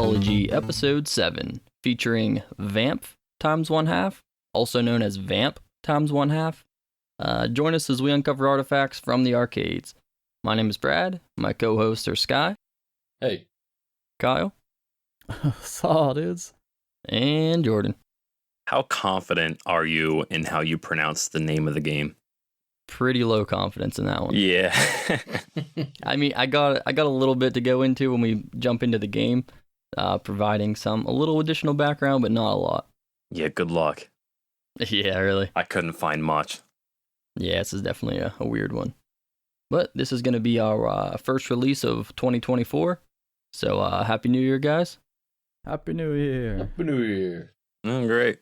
Arcadiology Episode 7, featuring Vamf times 1/2, also known as Vamp times 1/2. Join us as we uncover artifacts from the arcades. My name is Brad. My co-hosts are Sky. Hey. Kyle. Saw, dudes. And Jordan. How confident are you in how you pronounce the name of the game? Pretty low confidence in that one. Yeah. I mean, I got a little bit to go into when we jump into the game, providing a little additional background, but not a lot. Yeah, good luck. Yeah, really. I couldn't find much. Yeah, this is definitely a weird one. But this is going to be our first release of 2024. So, Happy New Year, guys. Happy New Year. Happy New Year. Great.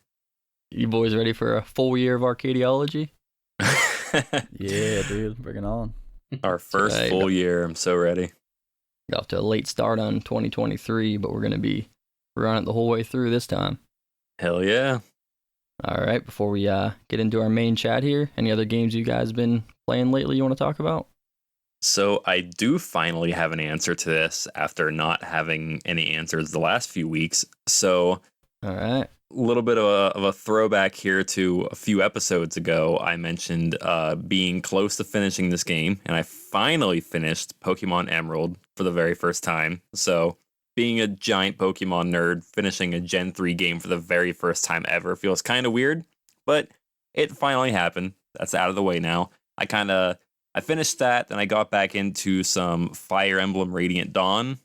You boys ready for a full year of Arcadiology? Yeah, dude. Bring it on. Our first full year. I'm so ready. Got off to a late start on 2023, but we're going to be running it the whole way through this time. Hell yeah. All right, before we get into our main chat here, any other games you guys been playing lately you want to talk about? So I do finally have an answer to this after not having any answers the last few weeks. So all right. A little bit of a throwback here to a few episodes ago. I mentioned being close to finishing this game, and I finally finished Pokemon Emerald for the very first time. So being a giant Pokemon nerd, finishing a Gen 3 game for the very first time ever feels kind of weird, but it finally happened. That's out of the way now. I finished that, then I got back into some Fire Emblem Radiant Dawn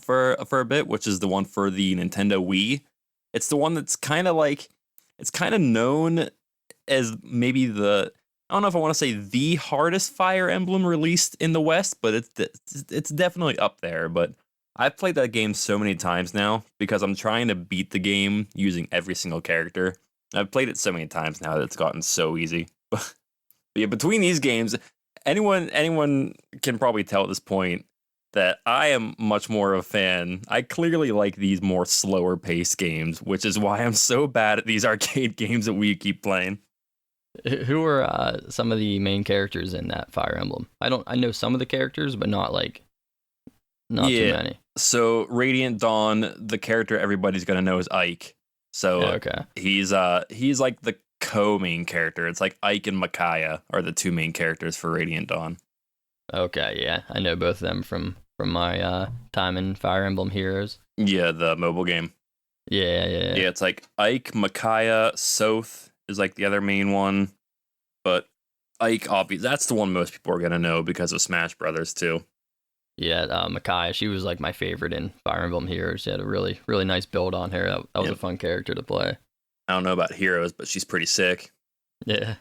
for a bit, which is the one for the Nintendo Wii. It's the one that's kind of known as maybe I don't know if I want to say the hardest Fire Emblem released in the West, but it's definitely up there. But I've played that game so many times now because I'm trying to beat the game using every single character. I've played it so many times now that it's gotten so easy. But yeah, between these games, anyone can probably tell at this point that I am much more of a fan. I clearly like these more slower paced games, which is why I'm so bad at these arcade games that we keep playing. Who are some of the main characters in that Fire Emblem? I know some of the characters, but not too many. So Radiant Dawn, the character everybody's gonna know is Ike. So okay. He's like the co-main character. It's like Ike and Micaiah are the two main characters for Radiant Dawn. Okay, yeah. I know both of them from my time in Fire Emblem Heroes. Yeah, the mobile game. Yeah. Yeah, it's like Ike, Micaiah, Soth is like the other main one. But Ike, obviously, that's the one most people are going to know because of Smash Brothers, too. Yeah, Micaiah, she was like my favorite in Fire Emblem Heroes. She had a really, really nice build on her. That was a fun character to play. I don't know about Heroes, but she's pretty sick. Yeah.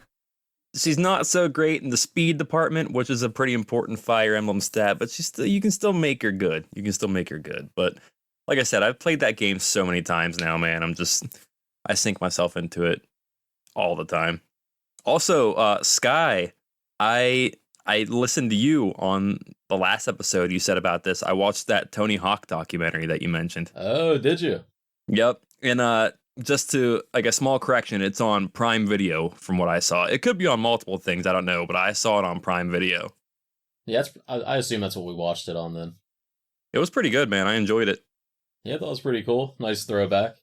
She's not so great in the speed department, which is a pretty important Fire Emblem stat, but you can still make her good. But like I said, I've played that game so many times now, man. I sink myself into it all the time. Also, Sky, I listened to you on the last episode you said about this. I watched that Tony Hawk documentary that you mentioned. Oh, did you? Yep. And just to, like, a small correction, it's on Prime Video from what I saw. It could be on multiple things, I don't know, but I saw it on Prime Video. Yeah, I assume that's what we watched it on then. It was pretty good, man. I enjoyed it. Yeah, that was pretty cool. Nice throwback.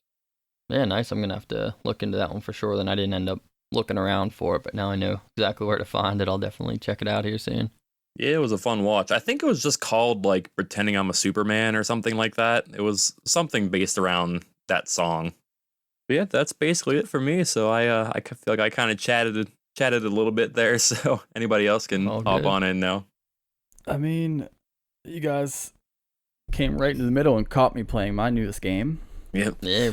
Yeah, nice. I'm going to have to look into that one for sure. Then I didn't end up looking around for it, but now I know exactly where to find it. I'll definitely check it out here soon. Yeah, it was a fun watch. I think it was just called, like, Pretending I'm a Superman or something like that. It was something based around that song. But yeah, that's basically it for me. So I feel like I kind of chatted a little bit there. So anybody else can hop on in now. I mean, you guys came right into the middle and caught me playing my newest game. Yep. Yeah,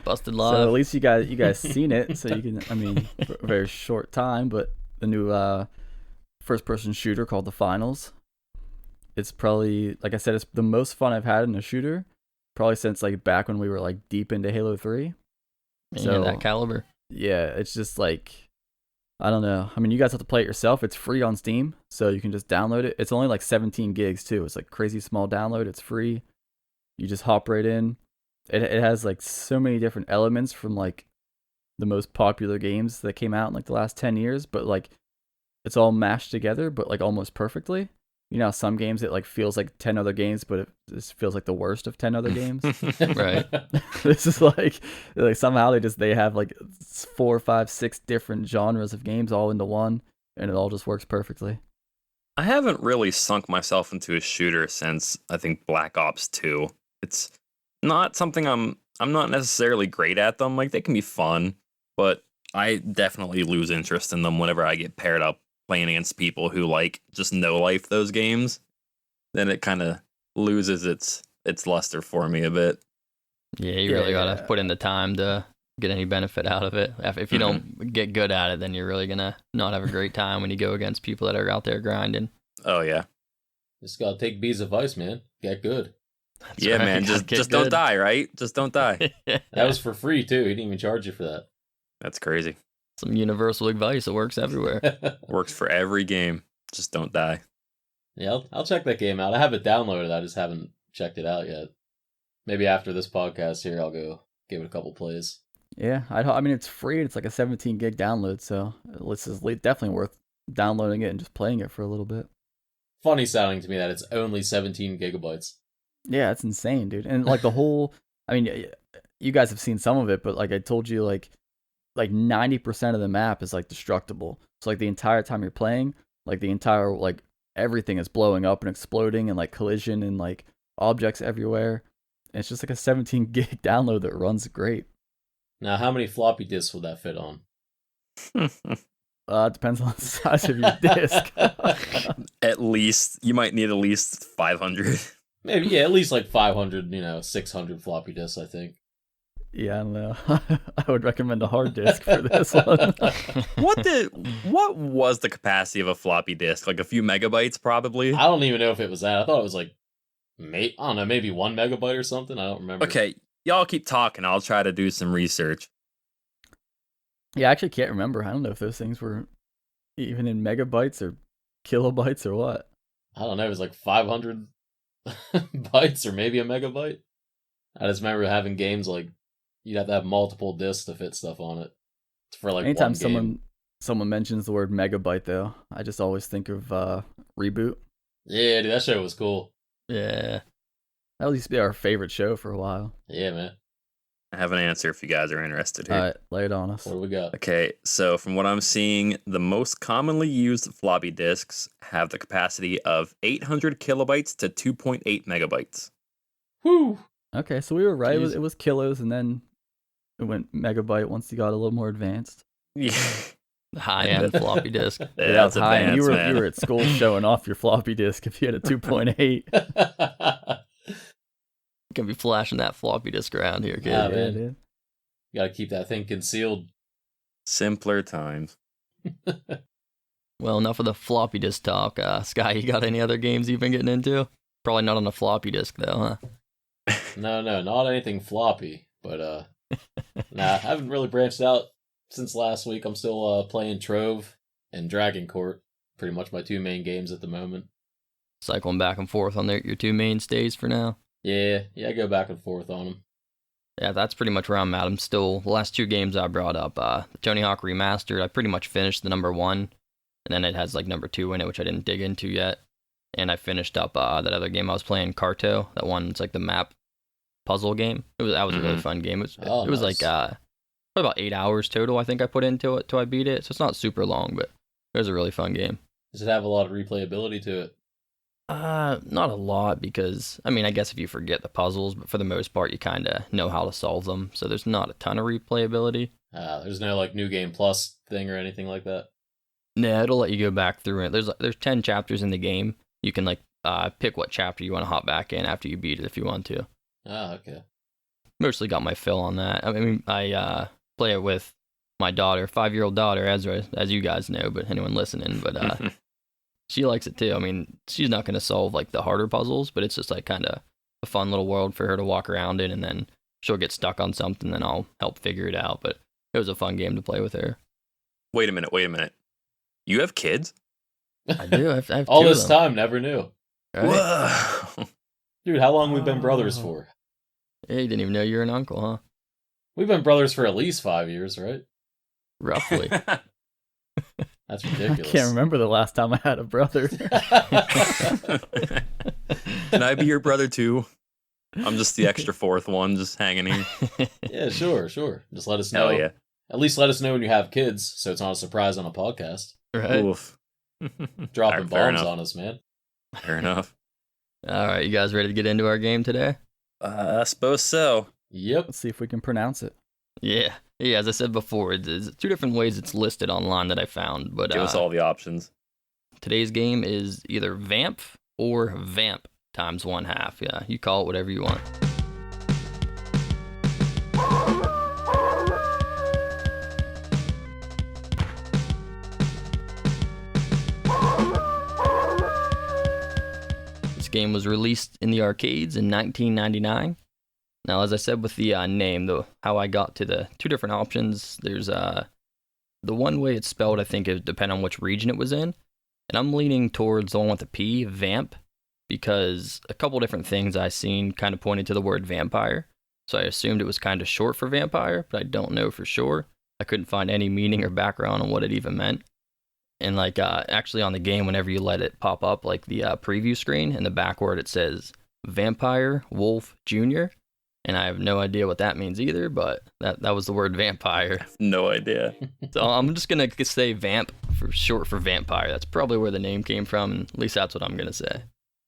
busted live. So at least you guys seen it. So you can, I mean, for a very short time. But the new first-person shooter called The Finals. It's probably, like I said, it's the most fun I've had in a shooter, probably since like back when we were like deep into Halo 3. So that caliber. Yeah, it's just like, I don't know. I mean, you guys have to play it yourself. It's free on Steam, so you can just download it. It's only like 17 gigs too. It's like crazy small download. It's free. You just hop right in. It has like so many different elements from like the most popular games that came out in like the last 10 years, but like it's all mashed together, but like almost perfectly. you know, how some games it like feels like 10 other games, but it just feels like the worst of 10 other games. Right. This is like somehow they have like 4, 5, 6 different genres of games all into one, and it all just works perfectly. I haven't really sunk myself into a shooter since I think Black Ops 2. It's not something I'm not necessarily great at them. Like they can be fun, but I definitely lose interest in them whenever I get paired up playing against people who like just no life those games. Then it kind of loses its luster for me a bit. Yeah, you really gotta put in the time to get any benefit out of it. If you don't get good at it, then you're really gonna not have a great time when you go against people that are out there grinding. Oh yeah. Just gotta take B's advice, man. Get good. That's Yeah, right, man, gotta just get don't good. die, right? Just don't die. That was for free too. He didn't even charge you for that. That's crazy. Some universal advice. It works everywhere. Works for every game. Just don't die. Yeah, I'll check that game out. I have it downloaded. I just haven't checked it out yet. Maybe after this podcast here, I'll go give it a couple plays. Yeah, I mean, it's free. It's like a 17 gig download, so it's definitely worth downloading it and just playing it for a little bit. Funny sounding to me that it's only 17 gigabytes. Yeah, it's insane, dude. And like the whole, I mean, you guys have seen some of it, but like I told you, like 90% of the map is like destructible. So like the entire time you're playing, like the entire like everything is blowing up and exploding and like collision and like objects everywhere. And it's just like a 17 gig download that runs great. Now, how many floppy disks would that fit on? It depends on the size of your disc. At least you might need at least 500. Maybe, yeah, at least like 500, 600 floppy disks, I think. Yeah, I don't know. I would recommend a hard disk for this one. What was the capacity of a floppy disk? Like a few megabytes, probably. I don't even know if it was that. I thought it was like, I don't know, maybe 1 megabyte or something. I don't remember. Okay, y'all keep talking. I'll try to do some research. Yeah, I actually can't remember. I don't know if those things were even in megabytes or kilobytes or what. I don't know. It was like 500 bytes or maybe a megabyte. I just remember having games like you'd have to have multiple disks to fit stuff on it for like Anytime one game. someone mentions the word megabyte, though, I just always think of Reboot. Yeah, dude, that show was cool. Yeah. That used to be our favorite show for a while. Yeah, man. I have an answer if you guys are interested here. All right, lay it on us. What do we got? Okay, so from what I'm seeing, the most commonly used floppy disks have the capacity of 800 kilobytes to 2.8 megabytes. Whew. Okay, so we were right. Jeez. It was kilos, and then it went megabyte once you got a little more advanced. Yeah, High-end floppy disk. That was high, and advanced, you man. were at school showing off your floppy disk if you had a 2.8. Gonna be flashing that floppy disk around here, kid. Yeah, Yeah, man. dude. Gotta keep that thing concealed. Simpler times. Well, enough of the floppy disk talk. Sky, you got any other games you've been getting into? Probably not on a floppy disk, though, huh? No, not anything floppy, but nah, I haven't really branched out since last week. I'm still playing Trove and Dragon Court. Pretty much my two main games at the moment. Cycling back and forth on your two mainstays for now. Yeah, I go back and forth on them. Yeah, that's pretty much where I'm at. I'm still, the last two games I brought up, the Tony Hawk Remastered, I pretty much finished the number 1, and then it has like number 2 in it, which I didn't dig into yet. And I finished up that other game I was playing, Carto. That one, it's like the map puzzle game. That was a really fun game. It was nice. like probably about 8 hours total, I think I put into it till I beat it. So it's not super long, but it was a really fun game. Does it have a lot of replayability to it? Not a lot because, I mean, I guess if you forget the puzzles, but for the most part, you kind of know how to solve them. So there's not a ton of replayability. There's no like New Game Plus thing or anything like that? Nah, it'll let you go back through it. There's 10 chapters in the game. You can like pick what chapter you want to hop back in after you beat it if you want to. Okay. Mostly got my fill on that. I mean, I play it with my daughter, 5-year-old daughter, Ezra, as you guys know, but anyone listening, but she likes it too. I mean, she's not going to solve like the harder puzzles, but it's just like kind of a fun little world for her to walk around in, and then she'll get stuck on something, then I'll help figure it out. But it was a fun game to play with her. Wait a minute. You have kids? I do. I have All two of this them, time, never knew. right? Whoa. Dude, how long we been brothers for? Yeah, you didn't even know you're an uncle, huh? We've been brothers for at least 5 years, right? Roughly. That's I ridiculous. can't remember the last time I had a brother. Can I be your brother too? I'm just the extra fourth one, just hanging here. Yeah, sure. Just let us know. Hell yeah. At least let us know when you have kids, so it's not a surprise on a podcast. Right. Oof. Dropping Fair bombs enough. on us, man. Fair enough. All right, you guys ready to get into our game today? I suppose so. Yep. Let's see if we can pronounce it. Yeah. Yeah, as I said before, it's two different ways it's listed online that I found. But Give us all the options. today's game is either Vamf or Vamp times 1/2. Yeah, you call it whatever you want. This game was released in the arcades in 1999. Now, as I said with the name, how I got to the two different options, there's the one way it's spelled, I think, it depends on which region it was in. And I'm leaning towards the one with the P, Vamp, because a couple different things I seen kind of pointed to the word vampire. So I assumed it was kind of short for vampire, but I don't know for sure. I couldn't find any meaning or background on what it even meant. And like actually on the game, whenever you let it pop up, like the preview screen, in the backward it says Vampire Wolf Jr. And I have no idea what that means either, but that was the word vampire. No idea. So I'm just going to say Vamp for short for vampire. That's probably where the name came from, and at least that's what I'm going to say.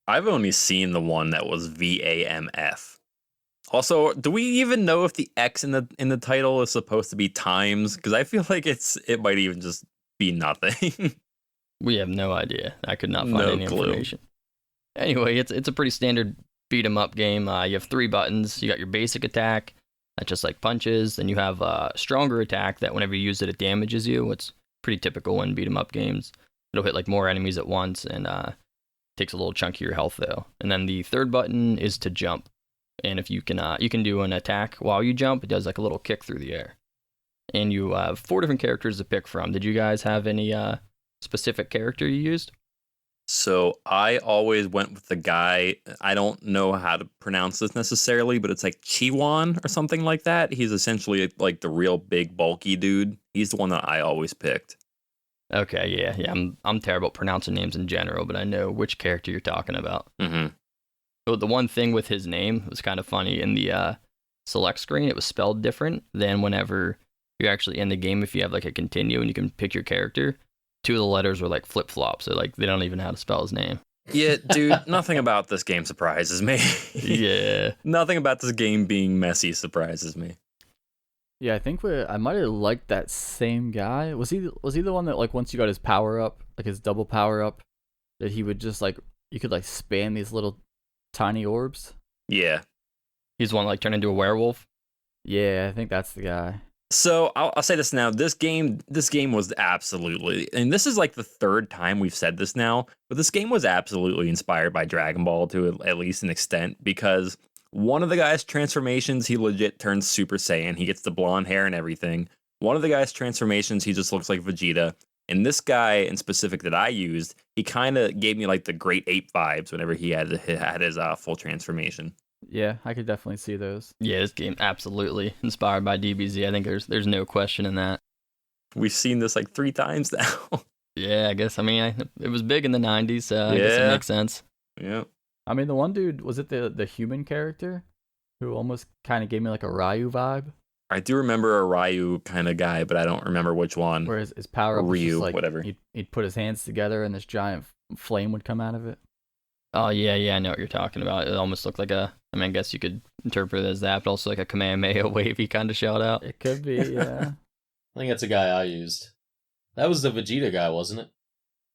I've only seen the one that was VAMF. Also, do we even know if the X in the title is supposed to be times? Because I feel like it might even just be nothing. We have no idea. I could not find No any clue. information. Anyway, it's a pretty standard beat 'em up game. You have 3 buttons. You got your basic attack, that's just like punches. Then you have a stronger attack that whenever you use it, it damages you. It's pretty typical in beat 'em up games. It'll hit like more enemies at once and takes a little chunk of your health though. And then the third button is to jump. And if you can do an attack while you jump. It does like a little kick through the air. And you have 4 different characters to pick from. Did you guys have any specific character you used? So I always went with the guy. I don't know how to pronounce this necessarily, but it's like Chiwan or something like that. He's essentially like the real big bulky dude. He's the one that I always picked. Okay, yeah. I'm terrible at pronouncing names in general, but I know which character you're talking about. Mm-hmm. But the one thing with his name was kind of funny. In the select screen, it was spelled different than whenever you're actually in the game. If you have like a continue and you can pick your character, 2 of the letters were like flip-flops, so like they don't even know how to spell his name. Yeah, dude, nothing about this game surprises me. Yeah. Nothing about this game being messy surprises me. Yeah, I think I might have liked that same guy. Was he the one that like once you got his power up, like his double power up, that he would just like you could like spam these little tiny orbs? Yeah. He's one like turned into a werewolf. Yeah, I think that's the guy. So I'll say this now. This game was absolutely, and this is like the 3rd time we've said this now, but this game was absolutely inspired by Dragon Ball to at least an extent, because one of the guy's transformations, he legit turns Super Saiyan. He gets the blonde hair and everything. One of the guy's transformations, he just looks like Vegeta. And this guy in specific that I used, he kind of gave me like the Great Ape vibes whenever he had his full transformation. Yeah, I could definitely see those. Yeah, this game absolutely inspired by DBZ. I think there's no question in that. We've seen this like 3 times now. Yeah, I guess. I mean, it was big in the 90s, so I guess it Yeah. makes sense. Yeah. I mean, the one dude, was it the human character who almost kind of gave me like a Ryu vibe, I do remember a Ryu kind of guy, but I don't remember which one. where his power up was Ryu, just like whatever. He'd put his hands together and this giant flame would come out of it. Oh, yeah, I know what you're talking about. It almost looked like I guess you could interpret it as that, but also like a Kamehameha wavy kind of shout out. It could be, yeah. I think that's a guy I used. That was the Vegeta guy, wasn't it?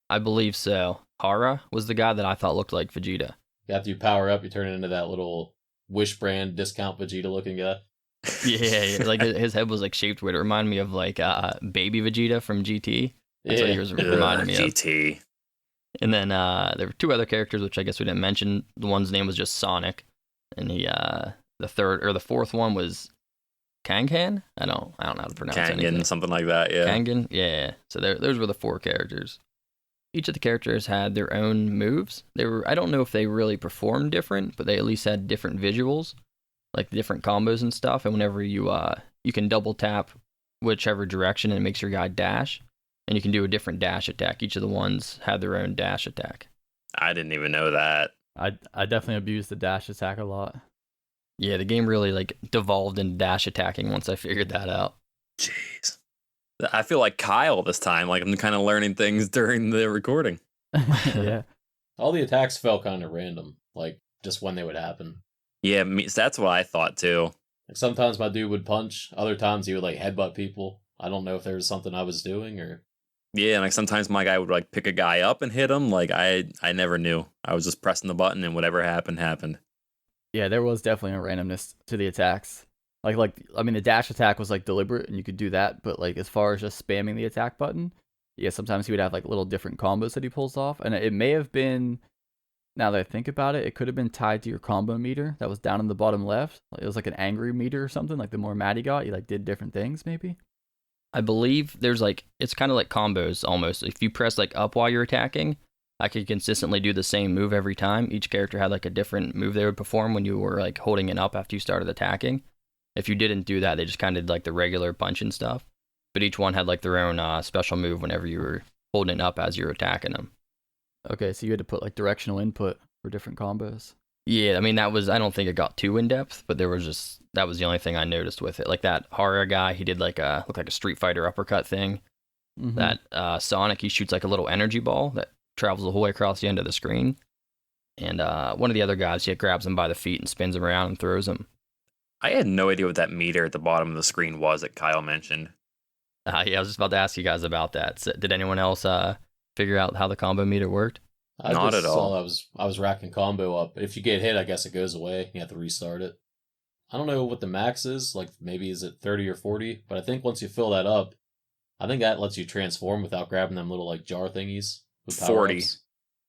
I believe so. Hara was the guy that I thought looked like Vegeta. After you power up, you turn into that little Wish brand discount Vegeta looking guy. Yeah, like his head was like shaped weird. It reminded me of like baby Vegeta from GT. That's what he was reminding me of. GT. And then there were 2 other characters, which I guess we didn't mention. The one's name was just Sonic, and the 4th one was Kangan. I don't know how to pronounce anything. Kangen, something like that, yeah. Kangen, yeah. So those were the 4 characters. Each of the characters had their own moves. I don't know if they really performed different, but they at least had different visuals, like different combos and stuff. And whenever you can double tap whichever direction and it makes your guy dash. and you can do a different dash attack. Each of the ones have their own dash attack. I didn't even know that. I definitely abused the dash attack a lot. Yeah, the game really like devolved into dash attacking once I figured that out. Jeez. I feel like Kyle this time. Like I'm kind of learning things during the recording. Yeah. All the attacks felt kind of random, like just when they would happen. Yeah, that's what I thought too. Like sometimes my dude would punch, other times he would like headbutt people. I don't know if there was something I was doing or. Yeah, and like sometimes my guy would like pick a guy up and hit him. Like I never knew. I was just pressing the button and whatever happened happened. Yeah, there was definitely a randomness to the attacks. Like I mean, the dash attack was like deliberate, and you could do that. But like as far as just spamming the attack button, yeah, sometimes he would have like little different combos that he pulls off, and it may have been. Now that I think about it, it could have been tied to your combo meter that was down in the bottom left. It was like an angry meter or something. Like the more mad he got, you like did different things maybe. I believe there's like, it's kind of like combos almost. If you press like up while you're attacking, I could consistently do the same move every time. Each character had like a different move they would perform when you were like holding it up after you started attacking. If you didn't do that, they just kind of did like the regular punch and stuff. But each one had like their own special move whenever you were holding it up as you were attacking them. Okay, so you had to put like directional input for different combos. Yeah, I mean, that was, I don't think it got too in depth, but there was just, that was the only thing I noticed with it. Like that horror guy, he did like looked like a Street Fighter uppercut thing. Mm-hmm. That Sonic, he shoots like a little energy ball that travels the whole way across the end of the screen. And one of the other guys, he grabs him by the feet and spins him around and throws him. I had no idea what that meter at the bottom of the screen was that Kyle mentioned. Yeah, I was just about to ask you guys about that. So, did anyone else figure out how the combo meter worked? Not at all. I was racking combo up. If you get hit, I guess it goes away. You have to restart it. I don't know what the max is. Like maybe is it 30 or 40? But I think once you fill that up, I think that lets you transform without grabbing them little like jar thingies. With 40.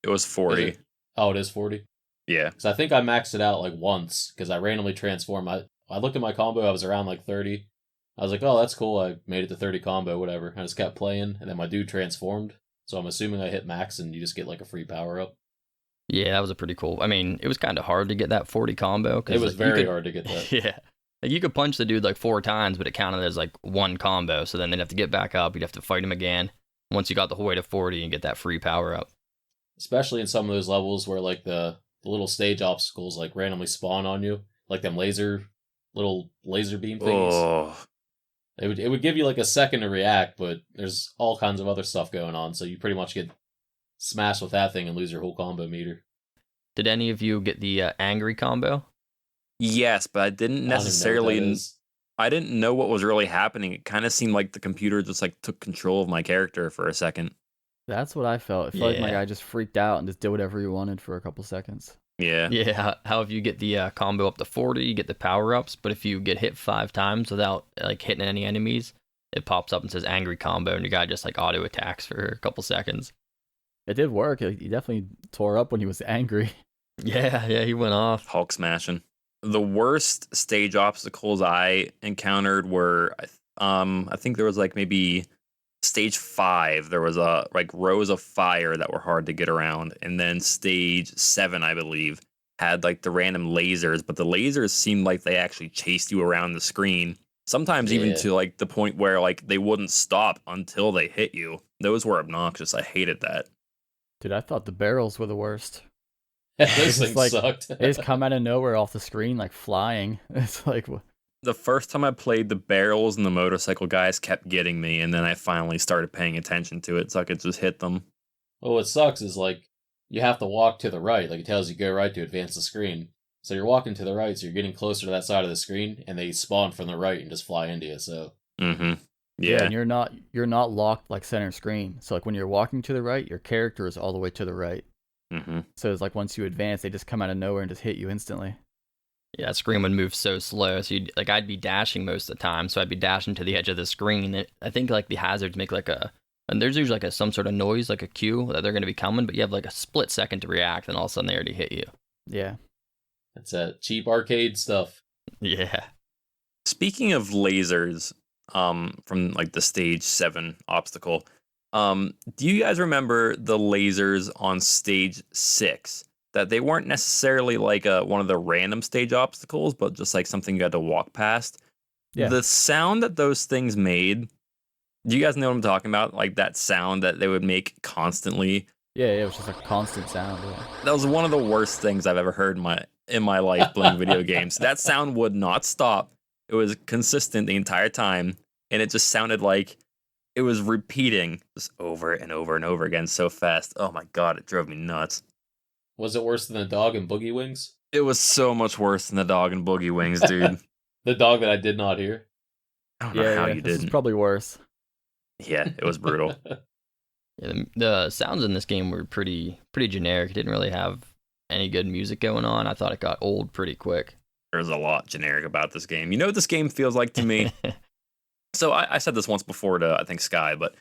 It was 40. Is it? Oh, it is 40. Yeah. Because I think I maxed it out like once because I randomly transformed. I looked at my combo. I was around like 30. I was like, oh, that's cool. I made it to 30 combo, whatever. I just kept playing, and then my dude transformed. So I'm assuming I hit max and you just get like a free power up. Yeah, that was a pretty cool. I mean, it was kind of hard to get that 40 combo. It was very hard to get that. Yeah. Like, you could punch the dude like 4 times, but it counted as like one combo. So then they'd have to get back up. You'd have to fight him again. Once you got the whole way to 40 and get that free power up. Especially in some of those levels where like the little stage obstacles like randomly spawn on you. Like them little laser beam thingies. Oh. It would give you like a second to react, but there's all kinds of other stuff going on, so you pretty much get smashed with that thing and lose your whole combo meter. Did any of you get the angry combo? Yes, but I didn't necessarily. I didn't know what was really happening. It kind of seemed like the computer just like took control of my character for a second. That's what I felt. It felt like my Yeah. guy just freaked out and just did whatever he wanted for a couple seconds. Yeah. Yeah, how if you get the combo up to 40, you get the power-ups, but if you get hit 5 times without like hitting any enemies, it pops up and says angry combo, and your guy just like auto-attacks for a couple seconds. It did work. He definitely tore up when he was angry. Yeah, he went off. Hulk smashing. The worst stage obstacles I encountered were, I think there was like maybe stage 5. There was like rows of fire that were hard to get around, and then stage 7, I believe, had like the random lasers, but the lasers seemed like they actually chased you around the screen. Sometimes even to like the point where like they wouldn't stop until they hit you. Those were obnoxious. I hated that. Dude, I thought the barrels were the worst. Those things like, sucked. They just come out of nowhere off the screen like flying. It's like, The first time I played, the barrels and the motorcycle guys kept getting me, and then I finally started paying attention to it so I could just hit them. Well, what sucks is like you have to walk to the right. Like it tells you go right to advance the screen. So you're walking to the right, so you're getting closer to that side of the screen, and they spawn from the right and just fly into you. So Mm-hmm. yeah, Yeah. and you're not locked like center screen. So like when you're walking to the right, your character is all the way to the right. Mm-hmm. So it's like once you advance, they just come out of nowhere and just hit you instantly. Yeah, that screen would move so slow. So I'd be dashing most of the time, so I'd be dashing to the edge of the screen. I think like the hazards make like and there's usually like some sort of noise, like a cue that they're going to be coming, but you have like a split second to react, and all of a sudden they already hit you. Yeah. it's cheap arcade stuff. Yeah. Speaking of lasers, from like the stage 7 obstacle, do you guys remember the lasers on stage 6? That they weren't necessarily like one of the random stage obstacles, but just like something you had to walk past. Yeah. The sound that those things made Do you guys know what I'm talking about? Like that sound that they would make constantly. Yeah, it was just a constant sound. Yeah. That was one of the worst things I've ever heard in my life playing video games. That sound would not stop. It was consistent the entire time, and it just sounded like it was repeating just over and over and over again so fast. Oh my god, it drove me nuts. Was it worse than the dog and Boogie Wings? It was so much worse than the dog and Boogie Wings, dude. The dog that I did not hear. I don't know how you this is didn't. probably worse. Yeah, it was brutal. Yeah, the sounds in this game were pretty generic. It didn't really have any good music going on. I thought it got old pretty quick. There's a lot generic about this game. You know what this game feels like to me? So I said this once before to, I think, Sky, but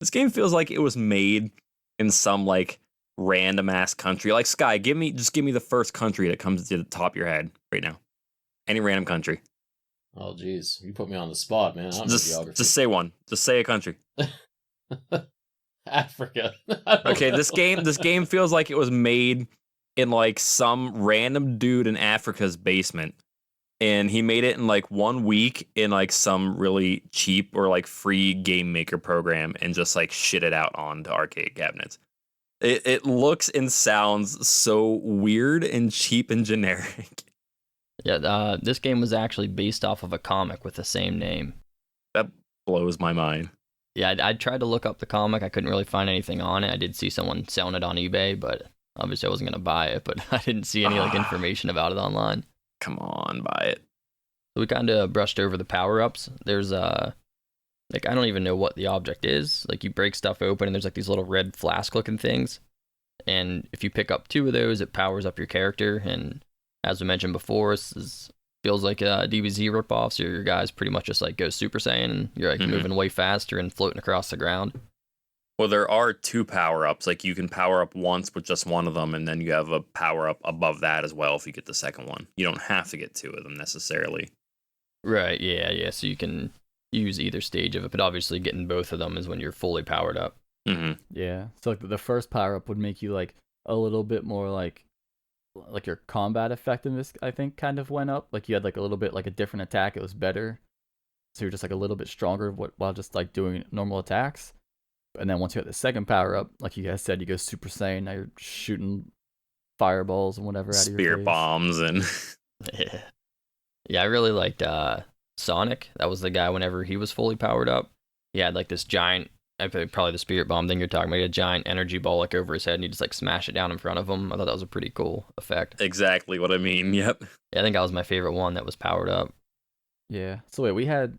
this game feels like it was made in some, like, random-ass country. Like, Sky, just give me the first country that comes to the top of your head right now. Any random country. Oh, jeez. You put me on the spot, man. I don't know geography. Just say one. Just say a country. Africa. Okay, this game feels like it was made in, like, some random dude in Africa's basement. And he made it in, like, 1 week in, like, some really cheap or, like, free game maker program and just, like, shit it out onto arcade cabinets. It looks and sounds so weird and cheap and generic. Yeah, this game was actually based off of a comic with the same name. That blows my mind. Yeah, I tried to look up the comic. I couldn't really find anything on it. I did see someone selling it on eBay, but obviously I wasn't going to buy it, but I didn't see any like information about it online. Come on, buy it. So we kind of brushed over the power-ups. There's like I don't even know what the object is. Like you break stuff open and there's like these little red flask-looking things. And if you pick up 2 of those, it powers up your character. And as we mentioned before, feels like a DBZ ripoff. So your guys pretty much just like go Super Saiyan and you're like moving way faster and floating across the ground. Well, there are 2 power-ups. Like you can power up once with just one of them, and then you have a power-up above that as well if you get the second one. You don't have to get 2 of them necessarily. Right, yeah. So you can use either stage of it, but obviously getting both of them is when you're fully powered up. Mm-hmm. Yeah. So like the first power up would make you like a little bit more like your combat effectiveness, I think, kind of went up. Like you had like a little bit like a different attack. It was better. So you're just like a little bit stronger while just like doing normal attacks. And then once you get the second power up, like you guys said, you go Super Saiyan. Now you're shooting fireballs and whatever out of your Spear face. bombs and Yeah, I really liked Sonic. That was the guy whenever he was fully powered up. He had like this giant, probably the spirit bomb thing you're talking about, he had a giant energy ball like over his head and you just like smash it down in front of him. I thought that was a pretty cool effect. exactly what I mean. Yep. Yeah, I think that was my favorite one that was powered up. Yeah. So wait, we had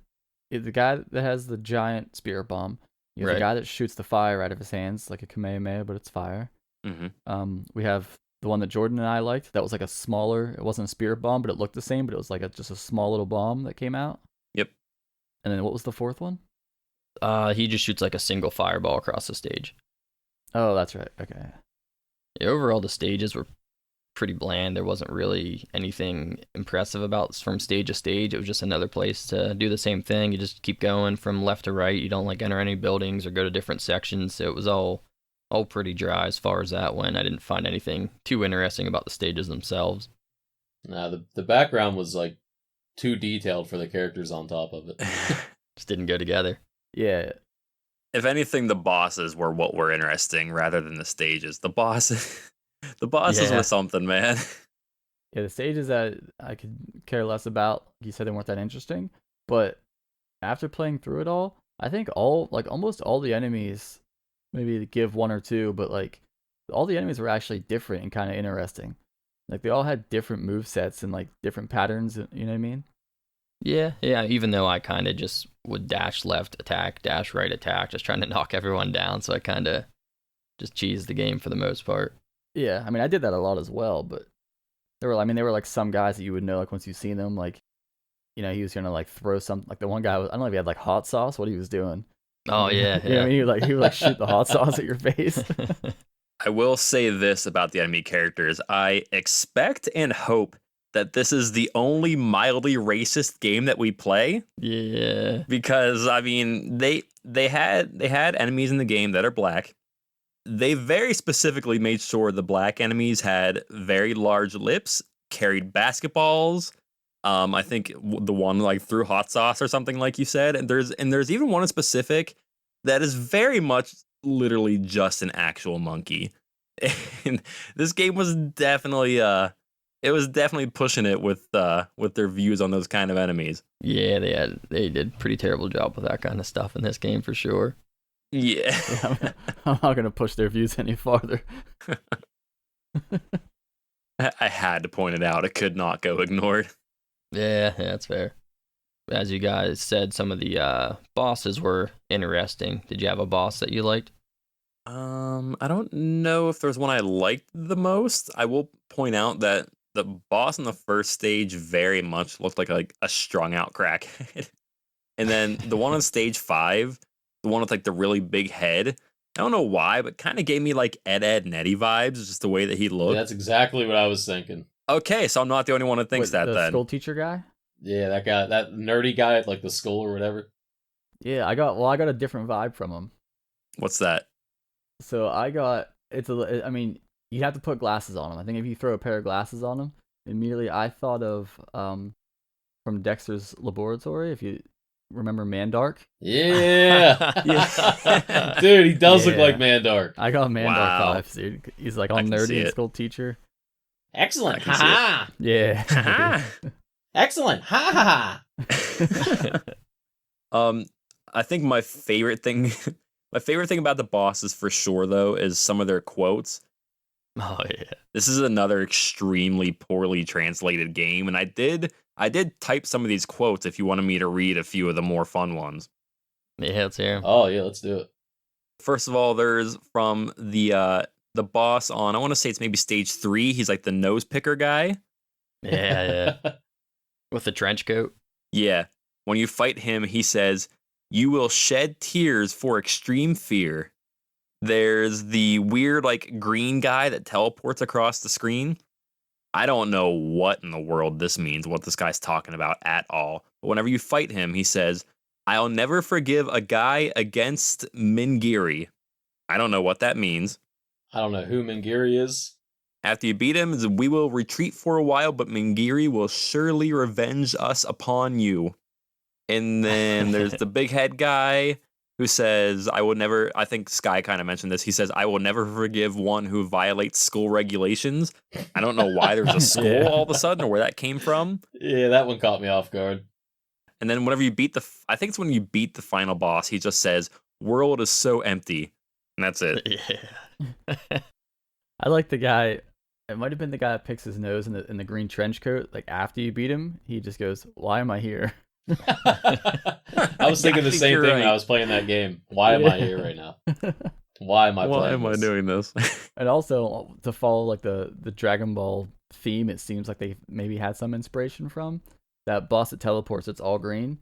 the guy that has the giant spirit bomb. You have the guy that shoots the fire out of his hands, like a Kamehameha, but it's fire. Mm-hmm. We have the one that Jordan and I liked. That was like a smaller. It wasn't a spirit bomb, but it looked the same. But it was like just a small little bomb that came out. Yep. And then what was the fourth one? He just shoots like a single fireball across the stage. Oh, that's right. Okay. Yeah, overall, the stages were pretty bland. There wasn't really anything impressive about from stage to stage. It was just another place to do the same thing. You just keep going from left to right. You don't like enter any buildings or go to different sections. So it was all pretty dry as far as that went. I didn't find anything too interesting about the stages themselves. Nah, the background was like too detailed for the characters on top of it. Just didn't go together. Yeah. If anything, the bosses were what were interesting rather than the stages. The bosses were something, man. Yeah, the stages that I could care less about, you said they weren't that interesting, but after playing through it all, I think almost all the enemies, maybe to give 1 or 2, but like all the enemies were actually different and kind of interesting. Like they all had different movesets and like different patterns, you know what I mean? Yeah, even though I kind of just would dash left attack, dash right attack, just trying to knock everyone down, so I kind of just cheesed the game for the most part. Yeah, I mean, I did that a lot as well, but they were like some guys that you would know, like once you've seen them, like, you know, he was gonna like throw something, like the one guy, I don't know if he had like hot sauce, what he was doing. Oh yeah, You know what I mean? He would like shoot the hot sauce at your face. I will say this about the enemy characters. I expect and hope that this is the only mildly racist game that we play. Yeah. Because I mean, they had enemies in the game that are black. They very specifically made sure the black enemies had very large lips, carried basketballs, I think the one like through hot sauce or something like you said, and there's even one in specific that is very much literally just an actual monkey. And this game was definitely it was definitely pushing it with their views on those kind of enemies. Yeah, they did a pretty terrible job with that kind of stuff in this game for sure. Yeah. I'm not gonna push their views any farther. I had to point it out. It could not go ignored. Yeah, that's fair. As you guys said, some of the bosses were interesting. Did you have a boss that you liked? I don't know if there's one I liked the most. I will point out that the boss in the first stage very much looked like a strung out crackhead. And then the one on stage 5, the one with like the really big head, I don't know why, but kind of gave me like Ed and Eddie vibes, just the way that he looked. Yeah, that's exactly what I was thinking. Okay, so I'm not the only one that thinks that the then. school teacher guy? Yeah, that guy, that nerdy guy at like the school or whatever. Yeah, I got a different vibe from him. What's that? So I mean, you have to put glasses on him. I think if you throw a pair of glasses on him, immediately I thought of from Dexter's Laboratory, if you remember Mandark. Yeah. Yeah. Dude, he does look Yeah. like Mandark. I got Mandark Wow. vibes, dude. He's like I all can see nerdy and it. school teacher. Excellent. I can see it. Ha Yeah. Excellent. Ha ha. I think my favorite thing about the bosses for sure though is some of their quotes. Oh yeah. This is another extremely poorly translated game, and I did type some of these quotes if you wanted me to read a few of the more fun ones. Yeah, let's hear 'em. Oh yeah, let's do it. First of all, there's from the boss on, I want to say it's maybe stage 3. He's like the nose picker guy. Yeah. With the trench coat. Yeah. When you fight him, he says, "You will shed tears for extreme fear." There's the weird, like, green guy that teleports across the screen. I don't know what in the world this means, what this guy's talking about at all. But whenever you fight him, he says, "I'll never forgive a guy against Mingiri." I don't know what that means. I don't know who Mingiri is. After you beat him, we will retreat for a while, but Mingiri will surely revenge us upon you. And then there's the big head guy who says, "I will never," I think Sky kind of mentioned this. He says, "I will never forgive one who violates school regulations." I don't know why there's a school Yeah. all of a sudden or where that came from. Yeah, that one caught me off guard. And then whenever you beat I think it's when you beat the final boss, he just says, "World is so empty." And that's it. Yeah. I like the guy. It might have been the guy that picks his nose in the green trench coat. Like after you beat him, he just goes, "Why am I here?" I was thinking the think same you're thing when right. I was playing that game. Why am I here right now? Why am I Why playing am I this? doing this? And also to follow like the Dragon Ball theme, it seems like they maybe had some inspiration from that boss that teleports. It's all green.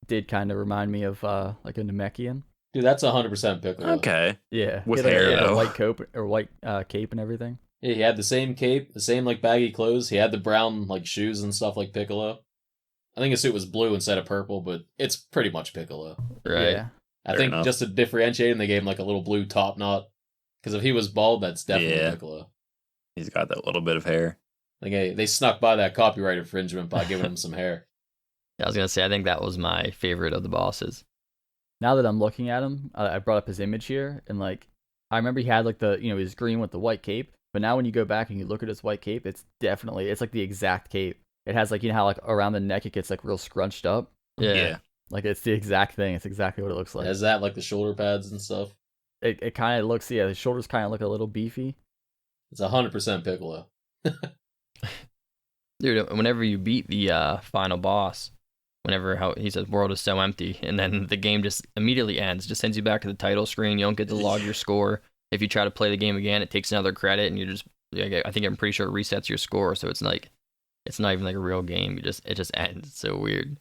Did kind of remind me of like a Namekian. Dude, that's 100% Piccolo. Okay. Yeah, With he had, like, hair, he had a though. white coat or white cape and everything. Yeah, he had the same cape, the same like baggy clothes. He had the brown like shoes and stuff like Piccolo. I think his suit was blue instead of purple, but it's pretty much Piccolo. Right. Yeah. I Fair think enough. just to differentiate him, they gave him like a little blue top knot. Because if he was bald, that's definitely Yeah. Piccolo. He's got that little bit of hair. Like they snuck by that copyright infringement by giving him some hair. I was gonna say I think that was my favorite of the bosses. Now that I'm looking at him, I brought up his image here, and like I remember he had like he's green with the white cape. But now when you go back and you look at his white cape, it's like the exact cape. It has like how like around the neck it gets like real scrunched up. Yeah. Like it's the exact thing. It's exactly what it looks like. Has that like the shoulder pads and stuff? It kind of looks, the shoulders kind of look a little beefy. It's 100% Piccolo. Dude, whenever you beat the final boss, whenever how he says world is so empty, and then the game just immediately ends, just sends you back to the title screen. You don't get to log your score. If you try to play the game again, it takes another credit, and I'm pretty sure it resets your score. So it's like, it's not even like a real game. It just ends. It's so weird.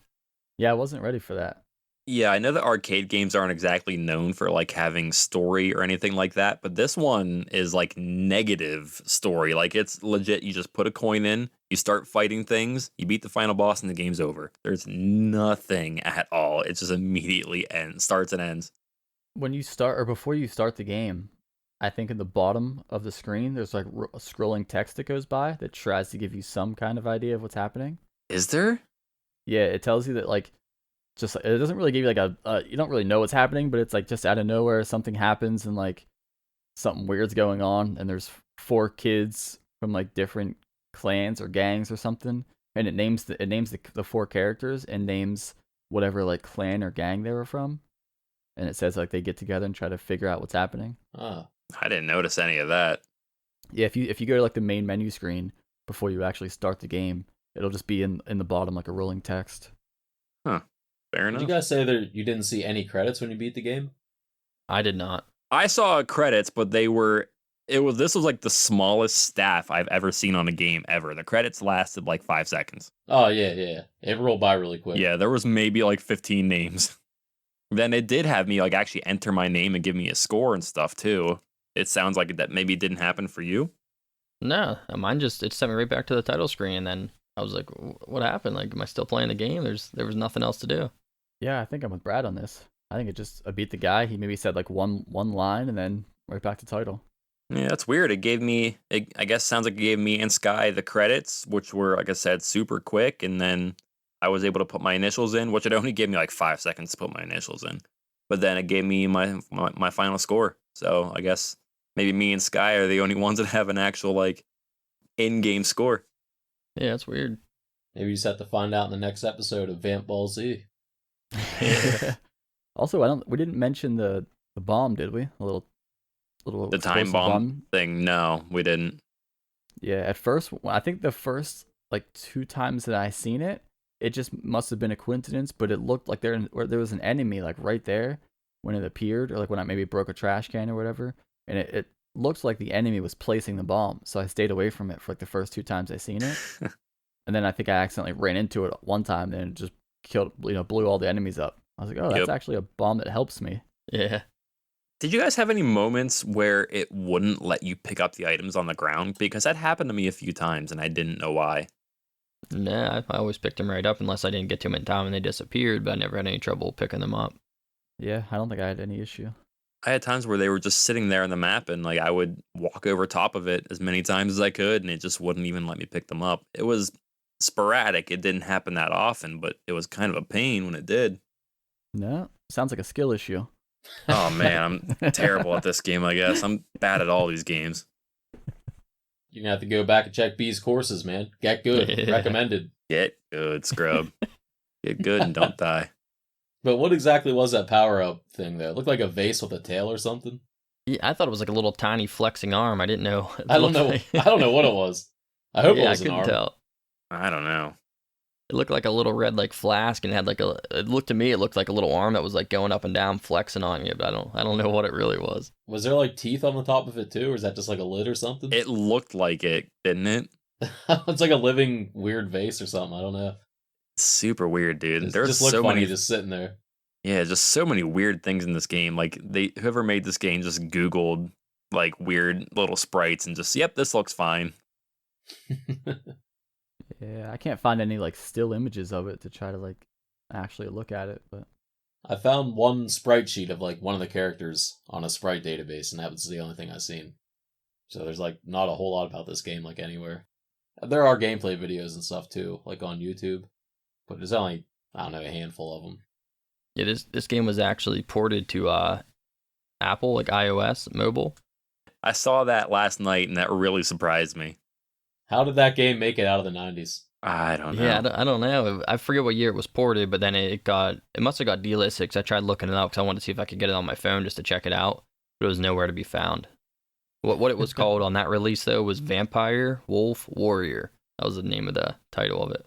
Yeah, I wasn't ready for that. Yeah, I know that arcade games aren't exactly known for like having story or anything like that, but this one is like negative story. Like it's legit. You just put a coin in, you start fighting things, you beat the final boss, and the game's over. There's nothing at all. It just immediately starts and ends. When you start or before you start the game, I think in the bottom of the screen there's like a scrolling text that goes by that tries to give you some kind of idea of what's happening. Is there? Yeah, it tells you that like just it doesn't really give you like you don't really know what's happening, but it's like just out of nowhere something happens and like something weird's going on, and there's 4 kids from like different clans or gangs or something, and it names the 4 characters and names whatever like clan or gang they were from, and it says like they get together and try to figure out what's happening. Oh. I didn't notice any of that. Yeah, if you go to like the main menu screen before you actually start the game, it'll just be in the bottom like a rolling text. Fair Did enough. you guys say that you didn't see any credits when you beat the game? I did not. I saw credits, but this was like the smallest staff I've ever seen on a game ever. The credits lasted like 5 seconds. Oh, yeah. It rolled by really quick. Yeah, there was maybe like 15 names. Then it did have me like actually enter my name and give me a score and stuff too. It sounds like that maybe didn't happen for you. No, mine it sent me right back to the title screen, and then I was like, what happened? Like, am I still playing the game? There was nothing else to do. Yeah, I think I'm with Brad on this. I think I beat the guy. He maybe said like one line and then right back to title. Yeah, that's weird. I guess sounds like it gave me and Sky the credits, which were, like I said, super quick. And then I was able to put my initials in, which it only gave me like 5 seconds to put my initials in. But then it gave me my final score. So I guess maybe me and Sky are the only ones that have an actual like in-game score. Yeah, it's weird. Maybe you just have to find out in the next episode of Vamp Ball Z. Also, we didn't mention the bomb, did we? A little The time explosive bomb thing, no, we didn't. Yeah, at first, I think the first like 2 times that I seen it, it just must have been a coincidence, but it looked like there was an enemy like right there when it appeared, or like when I maybe broke a trash can or whatever, and it looked like the enemy was placing the bomb, so I stayed away from it for like the first 2 times I seen it, and then I think I accidentally ran into it one time, and it just blew all the enemies up. I was like, oh, that's actually a bomb that helps me. Yeah. Did you guys have any moments where it wouldn't let you pick up the items on the ground? Because that happened to me a few times, and I didn't know why. Nah, I always picked them right up unless I didn't get to them in time and they disappeared, but I never had any trouble picking them up. Yeah, I don't think I had any issue. I had times where they were just sitting there on the map, and like I would walk over top of it as many times as I could, and it just wouldn't even let me pick them up. It was sporadic. It didn't happen that often, but it was kind of a pain when it did. No, sounds like a skill issue. Oh man, I'm terrible at this game, I guess. I'm bad at all these games. You're gonna have to go back and check B's courses, man. Get good. Yeah. Recommended. Get good, scrub. Get good and don't die. But what exactly was that power-up thing, though? It looked like a vase with a tail or something? Yeah, I thought it was like a little tiny flexing arm. I didn't know. I don't know. I don't know what it was. I hope it Yeah, was I an couldn't arm. tell. I don't know. It looked like a little red like flask, and it had like it looked like a little arm that was like going up and down flexing on you, but I don't know what it really was. Was there like teeth on the top of it too, or is that just like a lid or something? It looked like it, didn't it? It's like a living weird vase or something. I don't know. Super weird, dude. It There's just looked so funny many just sitting there. Yeah, just so many weird things in this game. Like whoever made this game just Googled like weird little sprites and just, yep, this looks fine. Yeah, I can't find any like still images of it to try to like actually look at it, but I found one sprite sheet of like one of the characters on a sprite database, and that was the only thing I've seen. So there's like not a whole lot about this game like anywhere. There are gameplay videos and stuff too, like on YouTube, but there's only, I don't know, a handful of them. Yeah, this game was actually ported to Apple, like iOS mobile. I saw that last night and that really surprised me. How did that game make it out of the 90s? I don't know. Yeah, I don't know. I forget what year it was ported, but then it must have got delisted because I tried looking it up because I wanted to see if I could get it on my phone just to check it out, but it was nowhere to be found. What it was called on that release though was Vampire Wolf Warrior. That was the name of the title of it.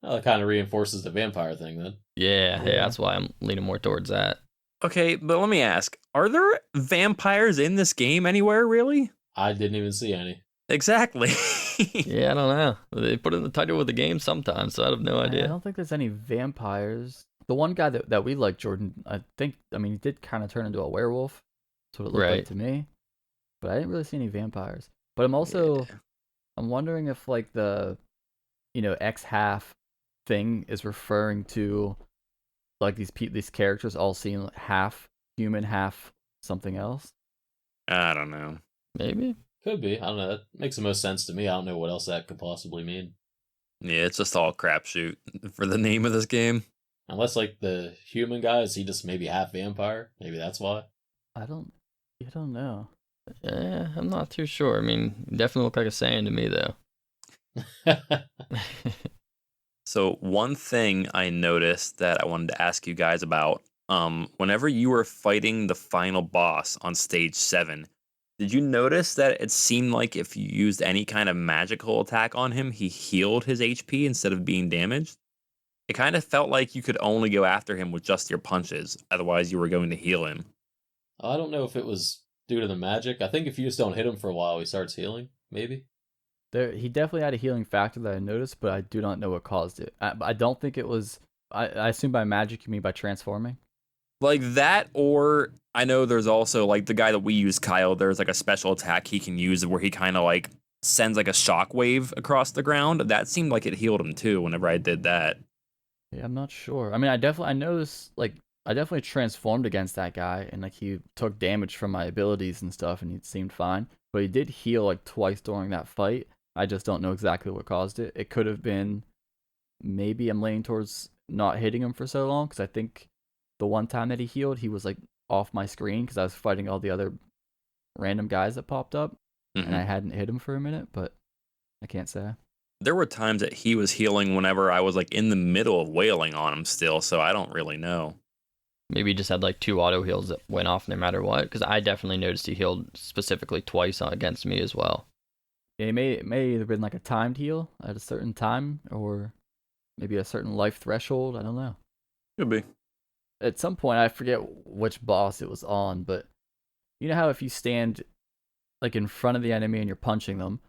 Well, that kind of reinforces the vampire thing then. Yeah, that's why I'm leaning more towards that. Okay, but let me ask, are there vampires in this game anywhere, really? I didn't even see any. Exactly. Yeah, I don't know. They put it in the title of the game sometimes, so I have no I idea. don't think there's any vampires. The one guy that we like, Jordan, he did kind of turn into a werewolf. That's what it looked like to me. But I didn't really see any vampires. But I'm wondering if like the, X half thing is referring to like these characters all seem half human, half something else. I don't know. Maybe. Could be. I don't know. That makes the most sense to me. I don't know what else that could possibly mean. Yeah, it's just all crapshoot for the name of this game. Unless like the human guy, is he just maybe half vampire? Maybe that's why. I don't know. I'm not too sure. I mean, definitely look like a Saiyan to me, though. So one thing I noticed that I wanted to ask you guys about, whenever you were fighting the final boss on stage 7, did you notice that it seemed like if you used any kind of magical attack on him, he healed his HP instead of being damaged? It kind of felt like you could only go after him with just your punches, otherwise you were going to heal him. I don't know if it was due to the magic. I think if you just don't hit him for a while, he starts healing. Maybe. He definitely had a healing factor that I noticed, but I do not know what caused it. I don't think it was. I assume by magic you mean by transforming. Like that, or I know there's also like the guy that we use, Kyle. There's like a special attack he can use where he kind of like sends like a shockwave across the ground. That seemed like it healed him too. Whenever I did that. Yeah, I'm not sure. I mean, I noticed like I definitely transformed against that guy, and like he took damage from my abilities and stuff, and he seemed fine. But he did heal like twice during that fight. I just don't know exactly what caused it. It could have been maybe I'm leaning towards not hitting him for so long because I think the one time that he healed, he was like off my screen because I was fighting all the other random guys that popped up, and I hadn't hit him for a minute, but I can't say. There were times that he was healing whenever I was like in the middle of wailing on him still, so I don't really know. Maybe he just had like 2 auto heals that went off no matter what, because I definitely noticed he healed specifically twice against me as well. Yeah, it may either been like a timed heal at a certain time or maybe a certain life threshold. I don't know. Could be. At some point, I forget which boss it was on, but you know how if you stand like in front of the enemy and you're punching them,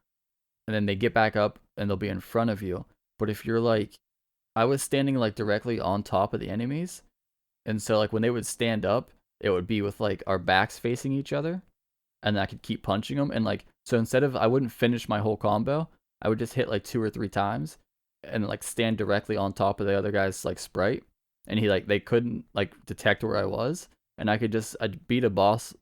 and then they get back up and they'll be in front of you. But if you're like, I was standing like directly on top of the enemies, and so like when they would stand up, it would be with like our backs facing each other, and I could keep punching them. And like, so instead of, I wouldn't finish my whole combo, I would just hit like 2 or 3 times and like stand directly on top of the other guy's like sprite. And he like, they couldn't like detect where I was. And I'd beat a boss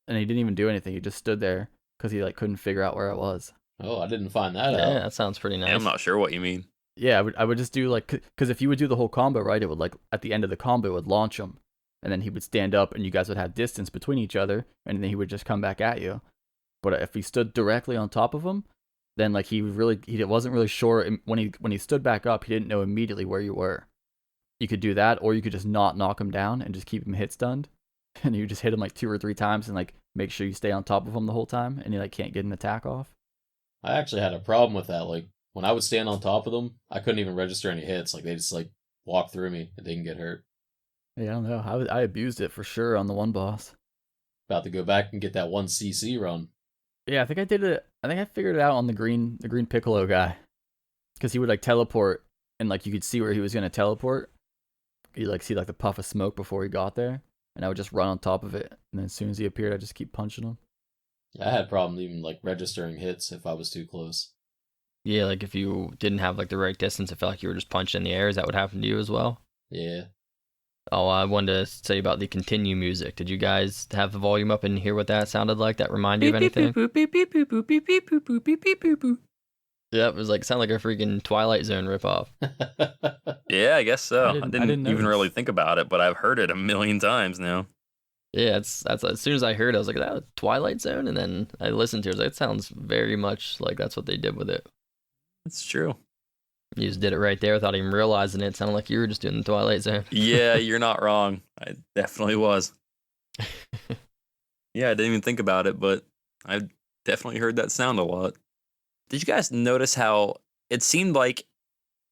and he didn't even do anything. He just stood there because he like couldn't figure out where I was. Oh, I didn't find that Yeah, out. that sounds pretty nice. Yeah, I'm not sure what you mean. Yeah, I would just do like, because if you would do the whole combo, right, it would like, at the end of the combo, it would launch him. And then he would stand up and you guys would have distance between each other. And then he would just come back at you. But if he stood directly on top of him, then like he wasn't really sure when he stood back up, he didn't know immediately where you were. You could do that, or you could just not knock him down and just keep him hit stunned, and you just hit him like 2 or 3 times and like make sure you stay on top of him the whole time, and he like can't get an attack off. I actually had a problem with that. Like when I would stand on top of them, I couldn't even register any hits. Like they just like walk through me and didn't get hurt. Yeah, I don't know. I abused it for sure on the one boss. About to go back and get that 1 CC run. Yeah, I think I did it. I think I figured it out on the green Piccolo guy, because he would like teleport, and like you could see where he was gonna teleport. You like see like the puff of smoke before he got there, and I would just run on top of it, and then as soon as he appeared, I just keep punching him. I had problems even like registering hits if I was too close. Yeah, like if you didn't have like the right distance, it felt like you were just punching in the air. Is that what happened to you as well? Yeah. Oh, I wanted to say about the continue music. Did you guys have the volume up and hear what that sounded like? That reminded you of anything? Yeah, it was like sound like a freaking Twilight Zone ripoff. Yeah, I guess so. I I didn't didn't even notice. really think about it, but I've heard it a million times now. Yeah, that's as soon as I heard it, I was like, is that a Twilight Zone? And then I listened to it. I was like, it sounds very much like that's what they did with it. It's true. You just did it right there without even realizing it. It sounded like you were just doing the Twilight Zone. Yeah, you're not wrong. I definitely was. Yeah, I didn't even think about it, but I've definitely heard that sound a lot. Did you guys notice how it seemed like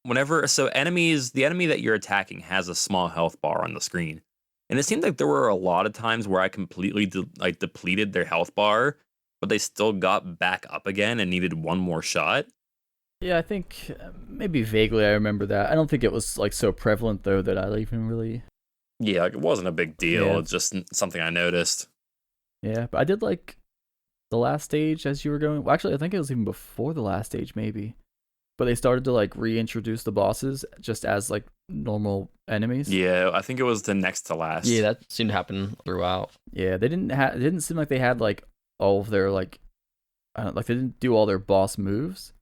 the enemy that you're attacking has a small health bar on the screen. And it seemed like there were a lot of times where I completely depleted their health bar, but they still got back up again and needed one more shot. Yeah, I think maybe vaguely I remember that. I don't think it was like so prevalent though that I even really. Yeah, like, it wasn't a big deal. Yeah. It's just something I noticed. Yeah, but I did like the last stage as you were going. Well, actually, I think it was even before the last stage, maybe. But they started to like reintroduce the bosses just as like normal enemies. Yeah, I think it was the next to last. Yeah, that seemed to happen throughout. Yeah, they didn't have. It didn't seem like they had like all of their like, I don't like they didn't do all their boss moves.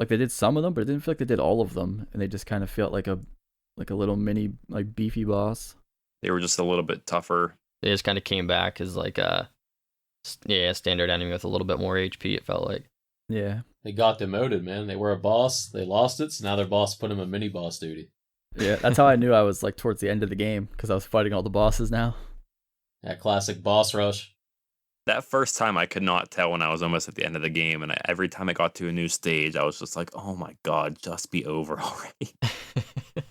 like they did some of them, but it didn't feel like they did all of them, and they just kind of felt like a little mini like beefy boss. They were just a little bit tougher. They just kind of came back as like a standard enemy with a little bit more HP. It felt like. Yeah. They got demoted, man. They were a boss. They lost it, so now their boss put them in mini boss duty. Yeah, that's how I knew I was like towards the end of the game, because I was fighting all the bosses now. That classic boss rush. That first time I could not tell when I was almost at the end of the game, and every time I got to a new stage, I was just like, oh my god, just be over already. It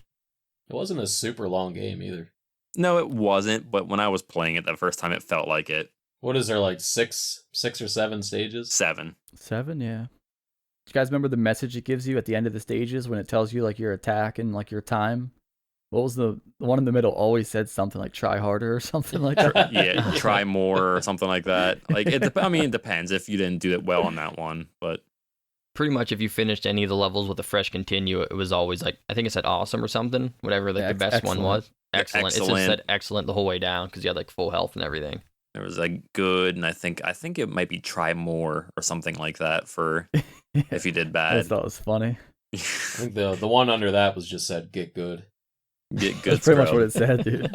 wasn't a super long game either. No, it wasn't, but when I was playing it the first time, it felt like it. What is there, like six or seven stages? 7. 7, yeah. Do you guys remember the message it gives you at the end of the stages when it tells you like your attack and like your time? What was the one in the middle? Always said something like "try harder" or something like that. Yeah, try more or something like that. Like it depends if you didn't do it well on that one, but Pretty much, if you finished any of the levels with a fresh continue, it was always like, I think it said awesome or something, whatever like Yeah, the best one excellent. was. Yeah, Excellent. It excellent. just said excellent the whole way down because you had like full health and everything. there was like good, and I think it might be try more or something like that for if you did I bad. just thought it was funny. I think the one under that was just said get good. Get good. That's pretty much scrub. what it said, dude.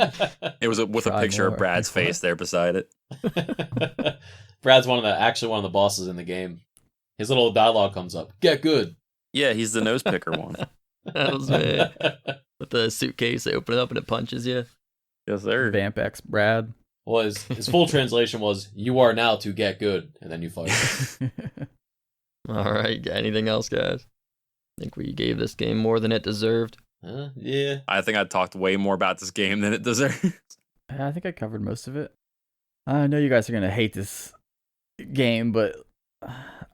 It was with a Try picture more. of Brad's face there beside it. Brad's actually one of the bosses in the game. His little dialogue comes up. Get good. Yeah, he's the nose picker one. That was me. With the suitcase, they open it up and it punches you. Yes, sir. Vamp X Brad. Well, his full translation was, "You are now to get good," and then you fight. All right, got anything else, guys? I think we gave this game more than it deserved. Yeah. I think I talked way more about this game than it deserves. I think I covered most of it. I know you guys are gonna hate this game, but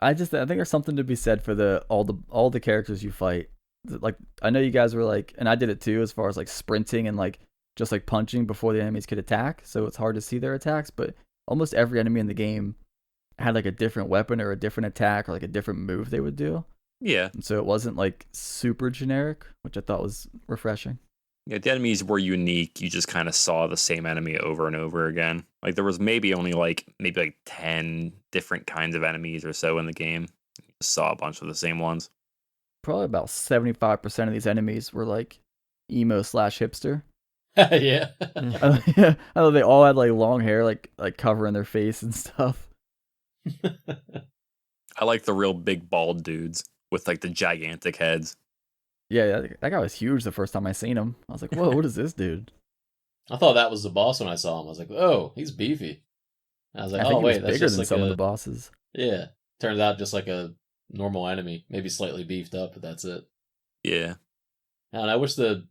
I think there's something to be said for all the characters you fight. Like I know you guys were like, and I did it too, as far as like sprinting and like just like punching before the enemies could attack, so it's hard to see their attacks. But almost every enemy in the game had like a different weapon or a different attack or like a different move they would do. Yeah. And so it wasn't like super generic, which I thought was refreshing. Yeah, the enemies were unique. You just kind of saw the same enemy over and over again. Like there was maybe 10 different kinds of enemies or so in the game. You just saw a bunch of the same ones. Probably about 75% of these enemies were like emo/hipster. Yeah. I know they all had like long hair, like covering their face and stuff. I like the real big bald dudes with like the gigantic heads. Yeah, that guy was huge the first time I seen him. I was like, whoa, what is this dude? I thought that was the boss when I saw him. I was like, oh, he's beefy. And I was like, I think oh he wait, was that's bigger just than like some of the bosses. Yeah. Turns out just like a normal enemy, maybe slightly beefed up, but that's it. Yeah. And I wish the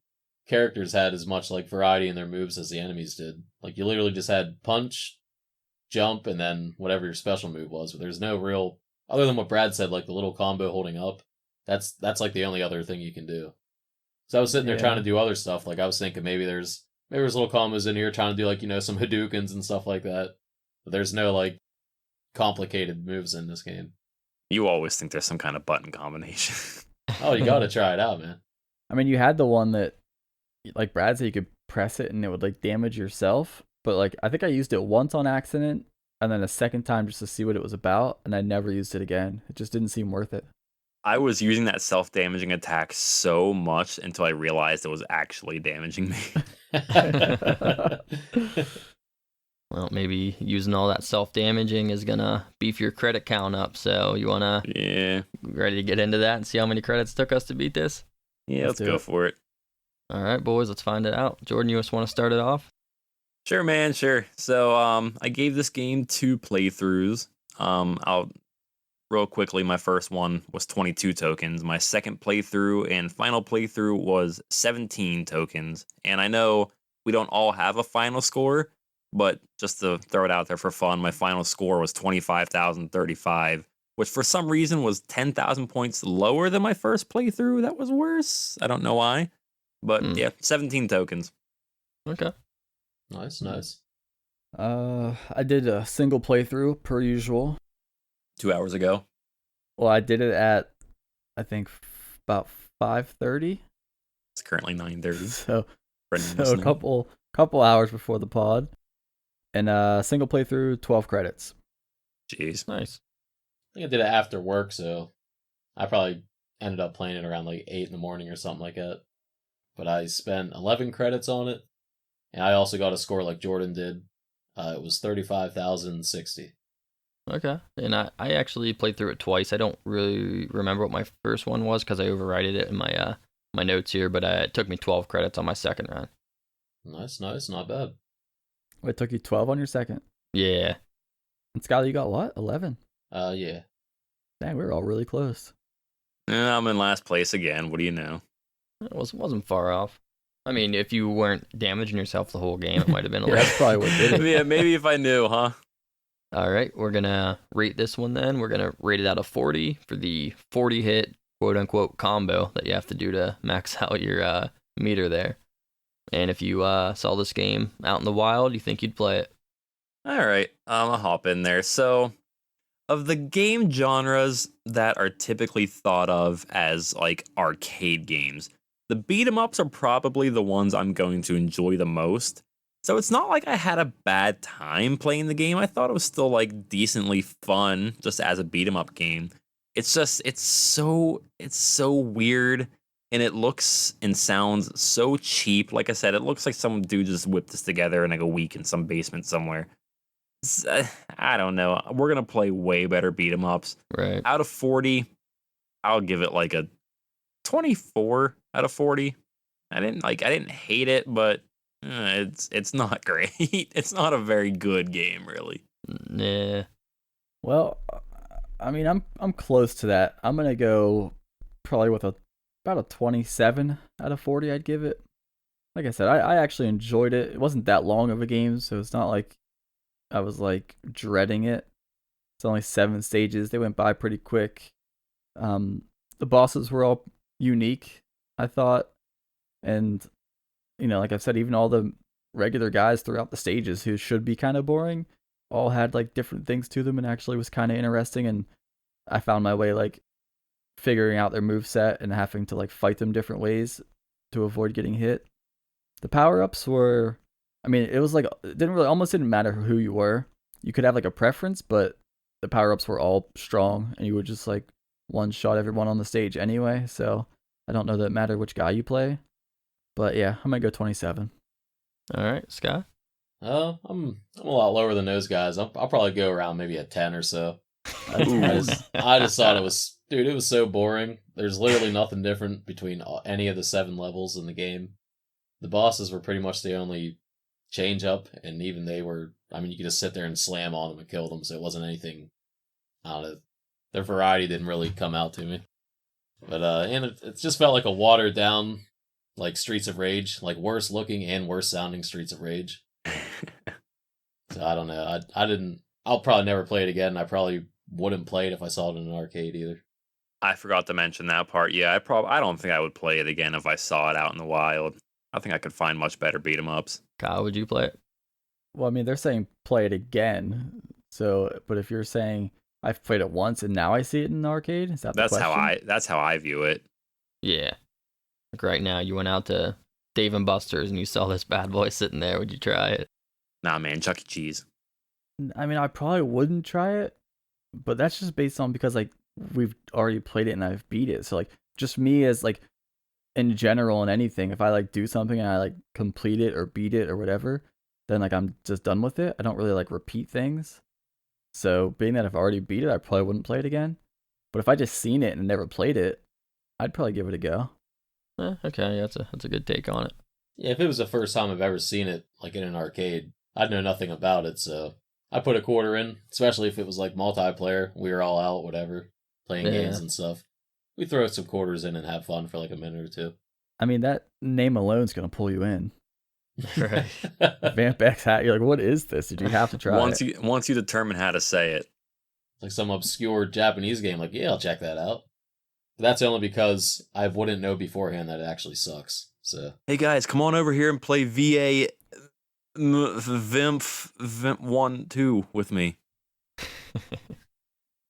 characters had as much like variety in their moves as the enemies did. Like you literally just had punch, jump, and then whatever your special move was. But there's no real, other than what Brad said, like the little combo holding up. That's like the only other thing you can do. So I was sitting there Yeah. trying to do other stuff. Like I was thinking maybe there's little combos in here trying to do like, some Hadoukens and stuff like that. But there's no like complicated moves in this game. You always think there's some kind of button combination. Oh, you gotta try it out, man. I mean, you had the one that, like Brad said, you could press it and it would like damage yourself. But like, I think I used it once on accident and then a second time just to see what it was about. And I never used it again. It just didn't seem worth it. I was using that self-damaging attack so much until I realized it was actually damaging me. Well, maybe using all that self-damaging is gonna beef your credit count up. So you wanna Yeah. ready to get into that and see how many credits it took us to beat this? Yeah, Let's let's do go it. for it. All right, boys, let's find it out. Jordan, you just want to start it off? Sure, man, sure. So, I gave this game 2 playthroughs. I'll real quickly, my first one was 22 tokens. My second playthrough and final playthrough was 17 tokens. And I know we don't all have a final score, but just to throw it out there for fun, my final score was 25,035, which for some reason was 10,000 points lower than my first playthrough. That was worse. I don't know why. But yeah, 17 tokens. Okay. Nice. I did a single playthrough per usual. 2 hours ago. Well, I did it at, I think, about 5:30. It's currently 9:30. So Brendan a listening. couple hours before the pod. And single playthrough, 12 credits. Jeez. Nice. I think I did it after work, so I probably ended up playing it around like 8 in the morning or something like that. But I spent 11 credits on it, and I also got a score like Jordan did. It was 35,060. Okay. And I actually played through it twice. I don't really remember what my first one was because I overrided it in my my notes here, but it took me 12 credits on my second run. Nice, not bad. It took you 12 on your second. Yeah. And Skylar, you got what? 11? Yeah. Dang, we were all really close. I'm in last place again. What do you know? It wasn't far off. I mean, if you weren't damaging yourself the whole game, it might have been a Yeah, little. that's probably what did it. Yeah, maybe if I knew, huh? All right, we're going to rate this one then. We're going to rate it out of 40 for the 40 hit quote unquote combo that you have to do to max out your meter there. And if you saw this game out in the wild, you think you'd play it? All right, I'll hop in there. So, of the game genres that are typically thought of as like arcade games, the beat 'em ups are probably the ones I'm going to enjoy the most. So it's not like I had a bad time playing the game. I thought it was still like decently fun just as a beat 'em up game. It's just it's so weird, and it looks and sounds so cheap. Like I said, it looks like some dude just whipped this together in like a week in some basement somewhere. I don't know. We're gonna play way better beat 'em ups. Right. Out of 40, I'll give it like a 24 out of 40. I didn't hate it, but it's not great. It's not a very good game, really. Yeah. Well, I mean, I'm close to that. I'm gonna go probably with about a 27 out of 40. I'd give it. Like I said, I actually enjoyed it. It wasn't that long of a game, so it's not like I was like dreading it. It's only 7 stages. They went by pretty quick. The bosses were all unique, I thought, and like I've said, even all the regular guys throughout the stages who should be kind of boring all had like different things to them and actually was kind of interesting. And I found my way like figuring out their moveset and having to like fight them different ways to avoid getting hit. The power-ups were, I mean, it was like, it almost didn't matter who you were. You could have like a preference, but the power-ups were all strong and you would just like one-shot everyone on the stage anyway. So I don't know that it mattered which guy you play. But yeah, I'm gonna go 27. All right, Scott. I'm a lot lower than those guys. I'll probably go around maybe a 10 or so. I just thought it was so boring. There's literally nothing different between any of the 7 levels in the game. The bosses were pretty much the only change up, and even they were, I mean, you could just sit there and slam on them and kill them, so it wasn't anything, I don't know, their variety didn't really come out to me. But, and it just felt like a watered down, like Streets of Rage, like worse looking and worse sounding Streets of Rage. So I don't know. I'll probably never play it again. I probably wouldn't play it if I saw it in an arcade either. I forgot to mention that part. Yeah, I don't think I would play it again if I saw it out in the wild. I think I could find much better beat 'em ups. Kyle, would you play it? Well, I mean, they're saying play it again. So, but if you're saying I've played it once and now I see it in the arcade, is that the question? That's how I view it. Yeah. Like right now, you went out to Dave and Buster's and you saw this bad boy sitting there. Would you try it? Nah, man, Chuck E. Cheese. I mean, I probably wouldn't try it, but that's just based on because like we've already played it and I've beat it. So like just me as like in general and anything, if I like do something and I like complete it or beat it or whatever, then like I'm just done with it. I don't really like repeat things. So being that I've already beat it, I probably wouldn't play it again. But if I just seen it and never played it, I'd probably give it a go. Okay, that's a good take on it. Yeah, if it was the first time I've ever seen it, like in an arcade, I'd know nothing about it, so I put a quarter in, especially if it was like multiplayer, we were all out, whatever, playing games and stuff. We throw some quarters in and have fun for like a minute or two. I mean, that name alone's going to pull you in. Right. Vamp X hat, you're like, what is this? Did you have to try it? Once you determine how to say it. Like some obscure Japanese game, like, yeah, I'll check that out. But that's only because I wouldn't know beforehand that it actually sucks. So Hey guys, come on over here and play VA Vamf 1-2 with me.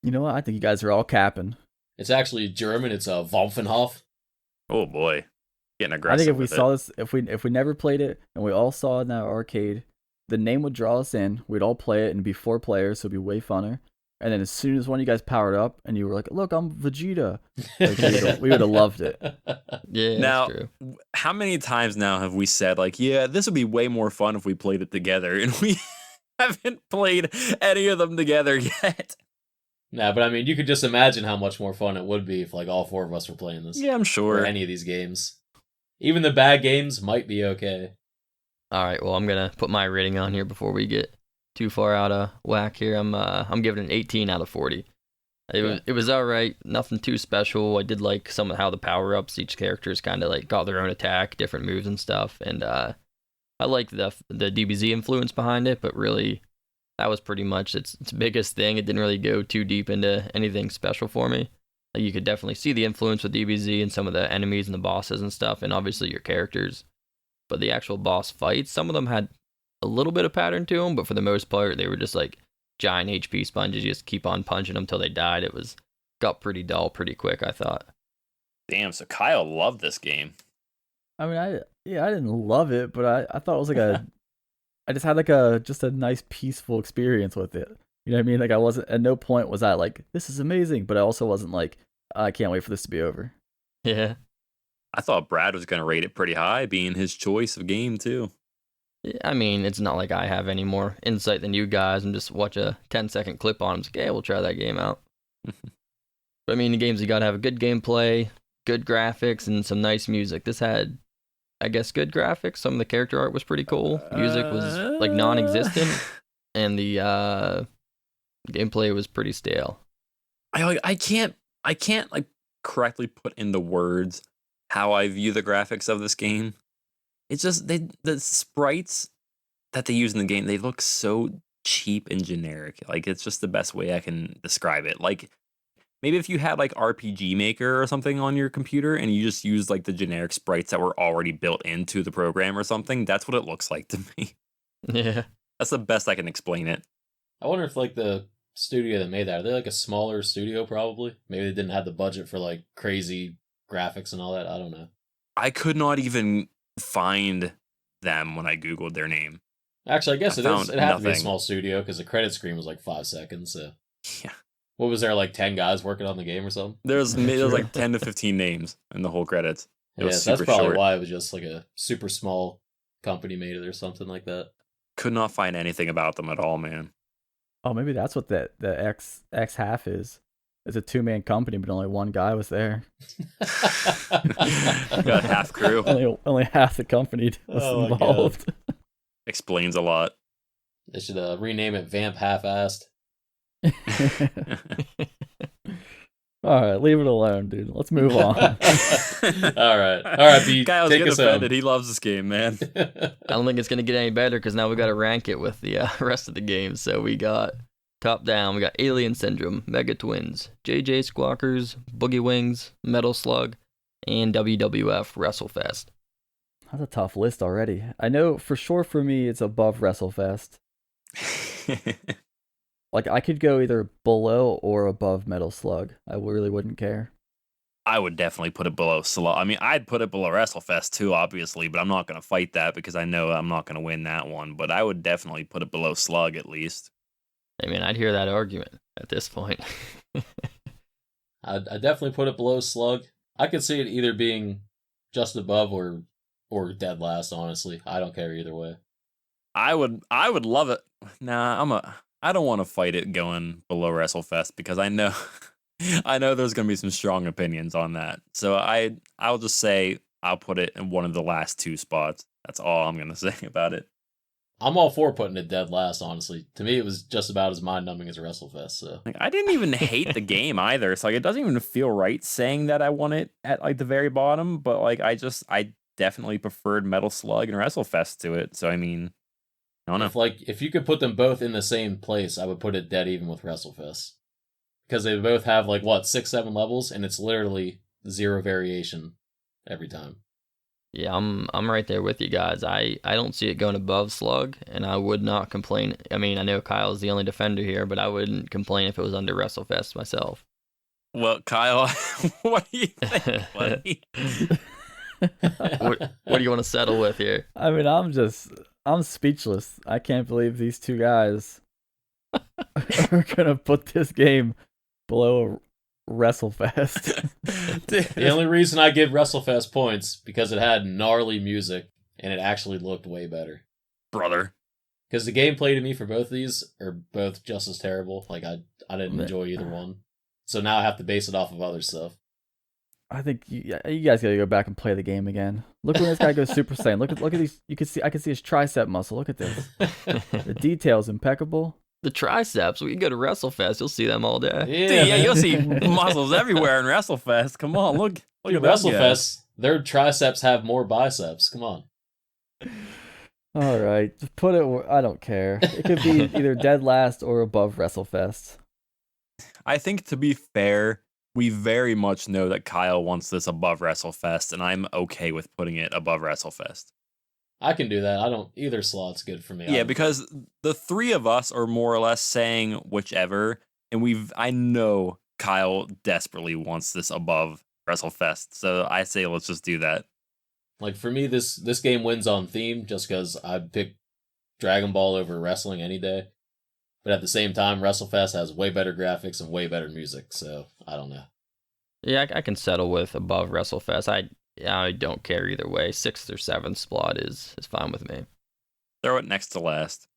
You know what? I think you guys are all capping. it's actually German. It's a Vamfenhof. Oh boy, getting I aggressive. think if we with saw it. this, if we never played it and we all saw it in that arcade, the name would draw us in. We'd all play it and be 4 players, so it'd be way funner. and then as soon as one of you guys powered up and you were like, "Look, I'm Vegeta," like, we would have loved it. Yeah, Now, that's true. how many times now have we said, like, yeah, this would be way more fun if we played it together, and we haven't played any of them together yet? Nah, but I mean, you could just imagine how much more fun it would be if like all 4 of us were playing this. Yeah, I'm Or sure. any of these games. Even the bad games might be okay. All right, well, I'm gonna put my rating on here before we get too far out of whack here. I'm giving it an 18 out of 40. It was all right, nothing too special. I did like some of how the power ups, each character's kind of like got their own attack, different moves and stuff, and I like the DBZ influence behind it, but really that was pretty much its biggest thing. It didn't really go too deep into anything special for me. Like, you could definitely see the influence with DBZ and some of the enemies and the bosses and stuff, and obviously your characters. But the actual boss fights, some of them had a little bit of pattern to them, but for the most part, they were just like giant HP sponges. You just keep on punching them till they died. Got pretty dull pretty quick, I thought. Damn, so Kyle loved this game. I mean, I didn't love it, but I thought it was like I just had like just a nice peaceful experience with it. You know what I mean? Like, I wasn't, at no point was I like, this is amazing, but I also wasn't like, I can't wait for this to be over. Yeah. I thought Brad was going to rate it pretty high, being his choice of game, too. I mean, it's not like I have any more insight than you guys and just watch a 10-second clip on them. It's like, yeah, we'll try that game out. But I mean, the games, you gotta have a good gameplay, good graphics, and some nice music. This had, I guess, good graphics. Some of the character art was pretty cool. Music was like non-existent, and the gameplay was pretty stale. I can't like correctly put into words how I view the graphics of this game. It's just the sprites that they use in the game, they look so cheap and generic. Like, it's just the best way I can describe it. Like, maybe if you had like RPG Maker or something on your computer and you just use like the generic sprites that were already built into the program or something, that's what it looks like to me. Yeah. That's the best I can explain it. I wonder if like the studio that made that, are they like a smaller studio probably? Maybe they didn't have the budget for like crazy graphics and all that. I don't know. I could not even find them when I Googled their name. Actually, I guess I it is. found It had to be a nothing. small studio because the credit screen was like 5 seconds. So Yeah. what was there, like 10 guys working on the game or something? There's like 10 to 15 names in the whole credits. It Yeah, was so that's super probably short. why it was just like a super small company made it or something like that. Could not find anything about them at all, man. Oh, maybe that's what the X half is. It's a 2-man company, but only one guy was there. Got half crew. Only half the company was Oh my God. involved. Explains a lot. They should rename it Vamp Half-Assed. All right, leave it alone, dude. Let's move on. All right, B, Kyle's take getting us home. offended. He loves this game, man. I don't think it's going to get any better because now we got to rank it with the rest of the games. So we got top down, we got Alien Syndrome, Mega Twins, JJ Squawkers, Boogie Wings, Metal Slug, and WWF WrestleFest. That's a tough list already. I know for sure for me it's above WrestleFest. Like, I could go either below or above Metal Slug. I really wouldn't care. I would definitely put it below Slug. I mean, I'd put it below WrestleFest too, obviously, but I'm not going to fight that because I know I'm not going to win that one. But I would definitely put it below Slug at least. I mean, I'd hear that argument at this point. I'd definitely put it below Slug. I could see it either being just above or dead last, honestly. I don't care either way. I would love it. Nah, I don't want to fight it going below WrestleFest because I know there's going to be some strong opinions on that. So I'll just say I'll put it in one of the last 2 spots. That's all I'm going to say about it. I'm all for putting it dead last, honestly. To me, it was just about as mind-numbing as WrestleFest, so. Like, I didn't even hate the game either. It's like, it doesn't even feel right saying that I want it at like the very bottom, but like I definitely preferred Metal Slug and WrestleFest to it. So I mean, I don't know. If you could put them both in the same place, I would put it dead even with WrestleFest. Because they both have 6, 7 levels, and it's literally 0 variation every time. Yeah, I'm right there with you guys. I don't see it going above Slug, and I would not complain. I mean, I know Kyle's the only defender here, but I wouldn't complain if it was under WrestleFest myself. Well, Kyle, what do you think, buddy? What do you want to settle with here? I mean, I'm speechless. I can't believe these two guys are gonna put this game below a WrestleFest. The only reason I give WrestleFest points because it had gnarly music and it actually looked way better. Brother. Because the gameplay to me for both of these are both just as terrible. Like I didn't enjoy either one. So now I have to base it off of other stuff. I think you guys gotta go back and play the game again. Look when this guy goes Super Saiyan. Look at these. I can see his tricep muscle. Look at this. The details impeccable. The triceps, we can go to WrestleFest. You'll see them all day. Yeah, you'll see muscles everywhere in WrestleFest. Come on, look Dude, at that guy. WrestleFest, their triceps have more biceps. Come on. All right, just put it. I don't care. It could be either dead last or above WrestleFest. I think, to be fair, we very much know that Kyle wants this above WrestleFest, and I'm okay with putting it above WrestleFest. I can do that. Either slot's good for me. Yeah, because the three of us are more or less saying whichever, and I know Kyle desperately wants this above WrestleFest, so I say let's just do that. Like for me, this game wins on theme just because I'd pick Dragon Ball over wrestling any day. But at the same time, WrestleFest has way better graphics and way better music, so I don't know. Yeah, I can settle with above WrestleFest. I don't care either way. 6th or 7th spot is fine with me. Throw it next to last.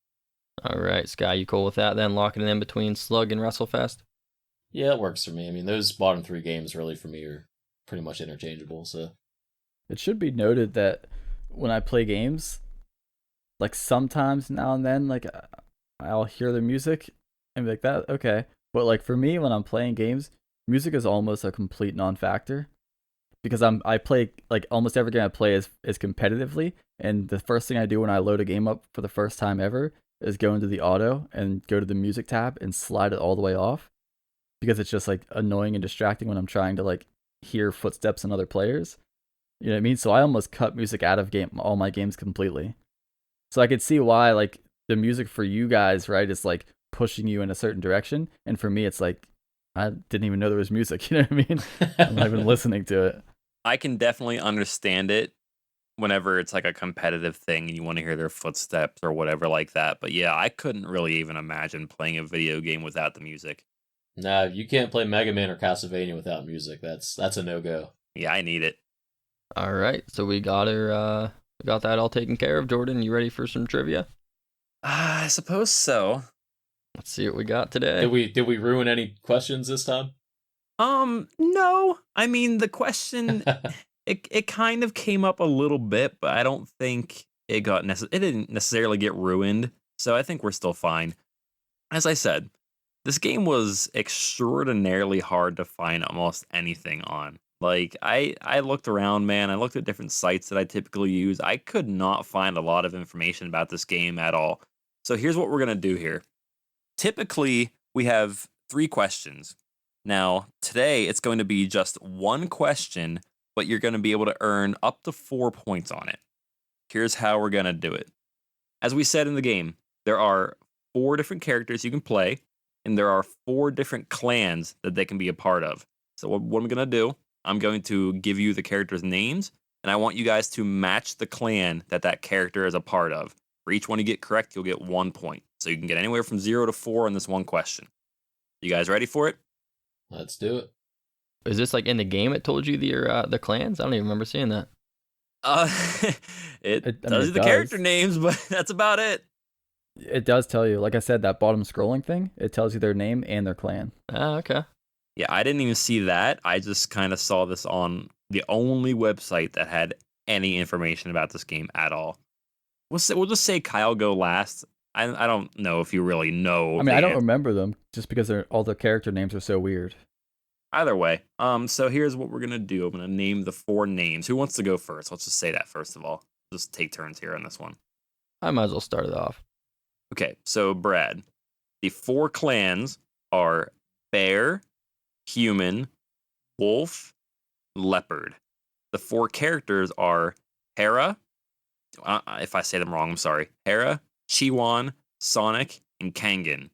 All right, Sky, you cool with that then? Locking it in between Slug and WrestleFest? Yeah, it works for me. I mean, those bottom 3 games really for me are pretty much interchangeable, so. It should be noted that when I play games, like sometimes now and then, like I'll hear the music and be like, that okay. But like for me, when I'm playing games, music is almost a complete non-factor because I play like almost every game I play is competitively, and the first thing I do when I load a game up for the first time ever is go into the auto and go to the music tab and slide it all the way off because it's just like annoying and distracting when I'm trying to like hear footsteps in other players. You know what I mean? So I almost cut music out of all my games completely. So I could see why like the music for you guys, right, is like pushing you in a certain direction, and for me it's like I didn't even know there was music. You know what I mean? I'm not even listening to it. I can definitely understand it whenever it's like a competitive thing and you want to hear their footsteps or whatever like that. But yeah, I couldn't really even imagine playing a video game without the music. Nah, you can't play Mega Man or Castlevania without music. That's a no-go. Yeah, I need it. All right, so we got that all taken care of. Jordan, you ready for some trivia? I suppose so. Let's see what we got today. Did we ruin any questions this time? No. I mean, the question it kind of came up a little bit, but I don't think it didn't necessarily get ruined. So I think we're still fine. As I said, this game was extraordinarily hard to find almost anything on. Like, I looked around, man. I looked at different sites that I typically use. I could not find a lot of information about this game at all. So here's what we're going to do here. Typically, we have 3 questions. Now, today, it's going to be just 1 question, but you're going to be able to earn up to 4 points on it. Here's how we're going to do it. As we said in the game, there are 4 different characters you can play, and there are 4 different clans that they can be a part of. So what I'm going to do, I'm going to give you the characters' names, and I want you guys to match the clan that character is a part of. For each one you get correct, you'll get 1 point. So you can get anywhere from 0 to 4 on this 1 question. You guys ready for it? Let's do it. Is this like in the game it told you the clans? I don't even remember seeing that. It tells you the character names, but that's about it. It does tell you, like I said, that bottom scrolling thing, it tells you their name and their clan. Ah, okay. Yeah, I didn't even see that. I just kind of saw this on the only website that had any information about this game at all. We'll just say Kyle go last. I don't know if you really know. I mean, I don't remember them just because all the character names are so weird. Either way, so here's what we're gonna do. I'm gonna name the 4 names. Who wants to go first? Let's just say that first of all. Just take turns here on this one. I might as well start it off. Okay, so Brad, the 4 clans are bear, human, wolf, leopard. The 4 characters are Hera. If I say them wrong, I'm sorry. Hera, Chiwan, Sonic, and Kangen.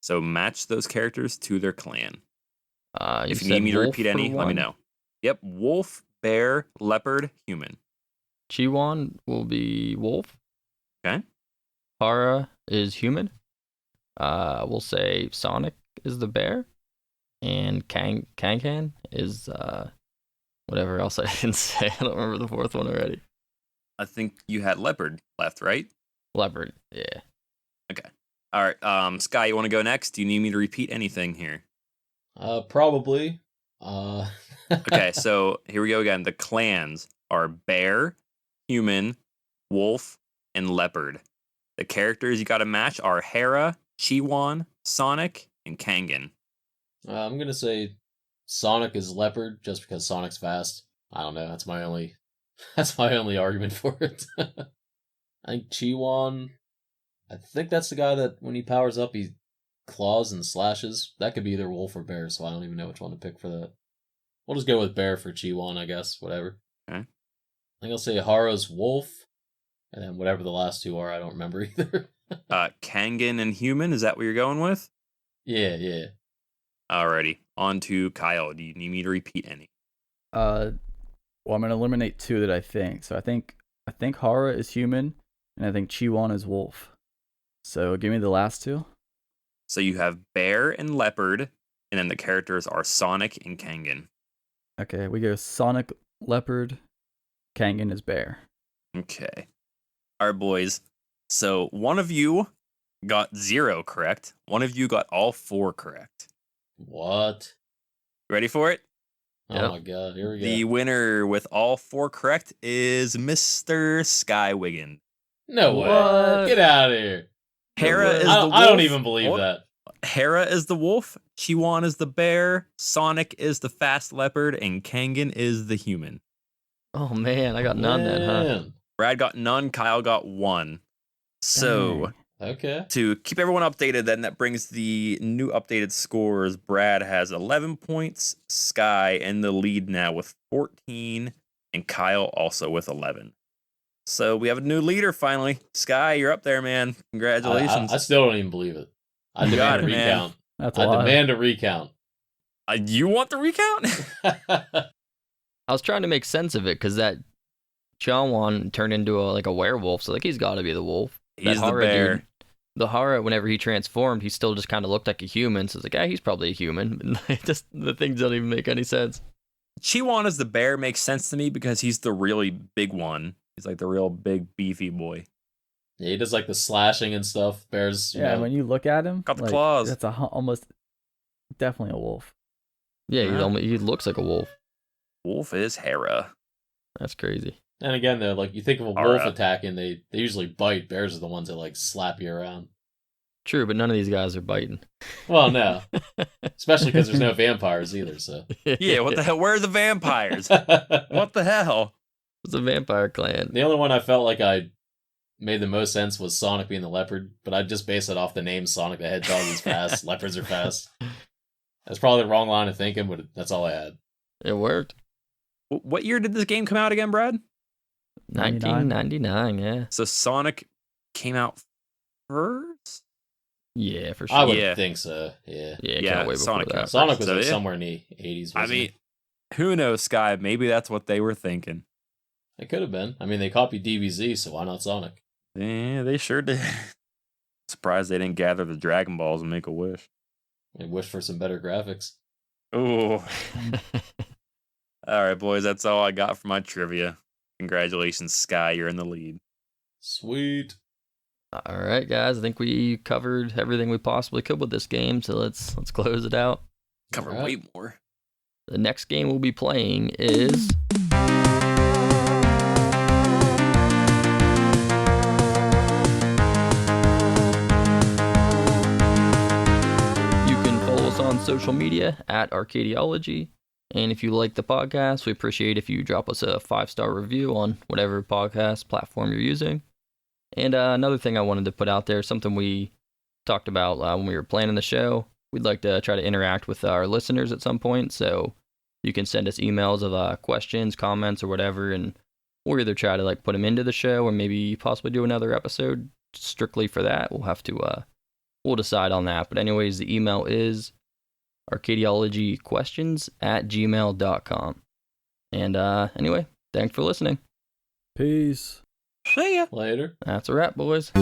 So match those characters to their clan. If you need me to repeat any, let me know. Yep, wolf, bear, leopard, human. Chiwan will be wolf. Okay. Hara is human. we'll say Sonic is the bear, and Kangan is whatever else I didn't say. I don't remember the fourth one already. I think you had leopard left, right? Leopard, yeah. Okay. All right. Sky, you want to go next? Do you need me to repeat anything here? Probably. Okay, so here we go again. The clans are bear, human, wolf, and leopard. The characters you got to match are Hera, Chiwan, Sonic, and Kangan. I'm gonna say Sonic is leopard just because Sonic's fast. I don't know. That's my only argument for it. I think Chiwan. I think that's the guy that when he powers up, he claws and slashes. That could be either wolf or bear, so I don't even know which one to pick for that. We'll just go with bear for Chiwan, I guess. Whatever. Okay. I think I'll say Hara's wolf, and then whatever the last two are, I don't remember either. Kangan and human, is that what you're going with? Yeah. Alrighty. On to Kyle. Do you need me to repeat any? Well, I'm gonna eliminate two that I think. So I think Hara is human, and I think Chiwan is wolf. So give me the last two. So you have bear and leopard, and then the characters are Sonic and Kangan. Okay, we go Sonic, leopard, Kangan is bear. Okay. All right, boys. So one of you got 0 correct. One of you got all 4 correct. What? Ready for it? Yep. Oh my god, here we go. The winner with all 4 correct is Mr. Skywiggin. No way. What? Get out of here. Hera is the wolf. I don't even believe Hold- that. Hera is the wolf, Chiwan is the bear, Sonic is the fast leopard, and Kangan is the human. Oh man, I got none then, huh? Man. Brad got none, Kyle got 1. So, Dang. Okay. to keep everyone updated, then that brings the new updated scores. Brad has 11 points, Sky in the lead now with 14, and Kyle also with 11. So we have a new leader finally. Sky, you're up there, man. Congratulations. I still don't even believe it. I You got demand a it, man. recount. That's a I lot. demand a recount. You want the recount? I was trying to make sense of it because that Chawan turned into a werewolf, so he's got to be the wolf. He's That the Hara bear. dude, the Hara, whenever he transformed, he still just kind of looked like a human. So it's he's probably a human. Just the things don't even make any sense. Chiwan as the bear makes sense to me because he's the really big one. He's like the real big beefy boy. Yeah, he does the slashing and stuff. Bears, you Yeah, know. when you look at him, Got the claws. That's almost definitely a wolf. Yeah, Yeah. he looks like a wolf. Wolf is Hera. That's crazy. And again, though, you think of a wolf Alright. attacking, they usually bite. Bears are the ones that slap you around. True, but none of these guys are biting. Well, no, especially because there's no vampires either. So Yeah, what the hell? Where are the vampires? the What the hell? It's a vampire clan. only one I felt like I made the most sense was Sonic being the leopard, but I'd just base it off the name Sonic the Hedgehog. He's fast. Leopards are fast. That's probably the wrong line of thinking, but that's all I had. It worked. What year did this game come out again, Brad? 1999, yeah. So Sonic came out first? Yeah, for sure. I would Yeah. think so. Yeah. Yeah, it Yeah, came out way before Sonic that. came out Sonic was So, yeah. somewhere in the 80s. I Wasn't mean, who knows, Sky? Maybe that's what they were thinking. it could have been. I mean, they copied DBZ, so why not Sonic? Yeah, they sure did. Surprised they didn't gather the Dragon Balls and make a wish. I wish for some better graphics. Oh. All right, boys, that's all I got for my trivia. Congratulations, Sky. You're in the lead. Sweet. All right, guys. I think we covered everything we possibly could with this game, so let's close it out. Cover All right. way more. The next game we'll be playing is you can follow us on social media at Arcadiology. And if you like the podcast, we appreciate if you drop us a 5-star review on whatever podcast platform you're using. And another thing I wanted to put out there, something we talked about when we were planning the show, we'd like to try to interact with our listeners at some point. So you can send us emails of questions, comments, or whatever, and we'll either try to put them into the show or maybe possibly do another episode strictly for that. We'll have to, we'll decide on that. But anyways, the email is Arcadiologyquestions@gmail.com. And anyway, thanks for listening. Peace. See ya. Later. That's a wrap, boys.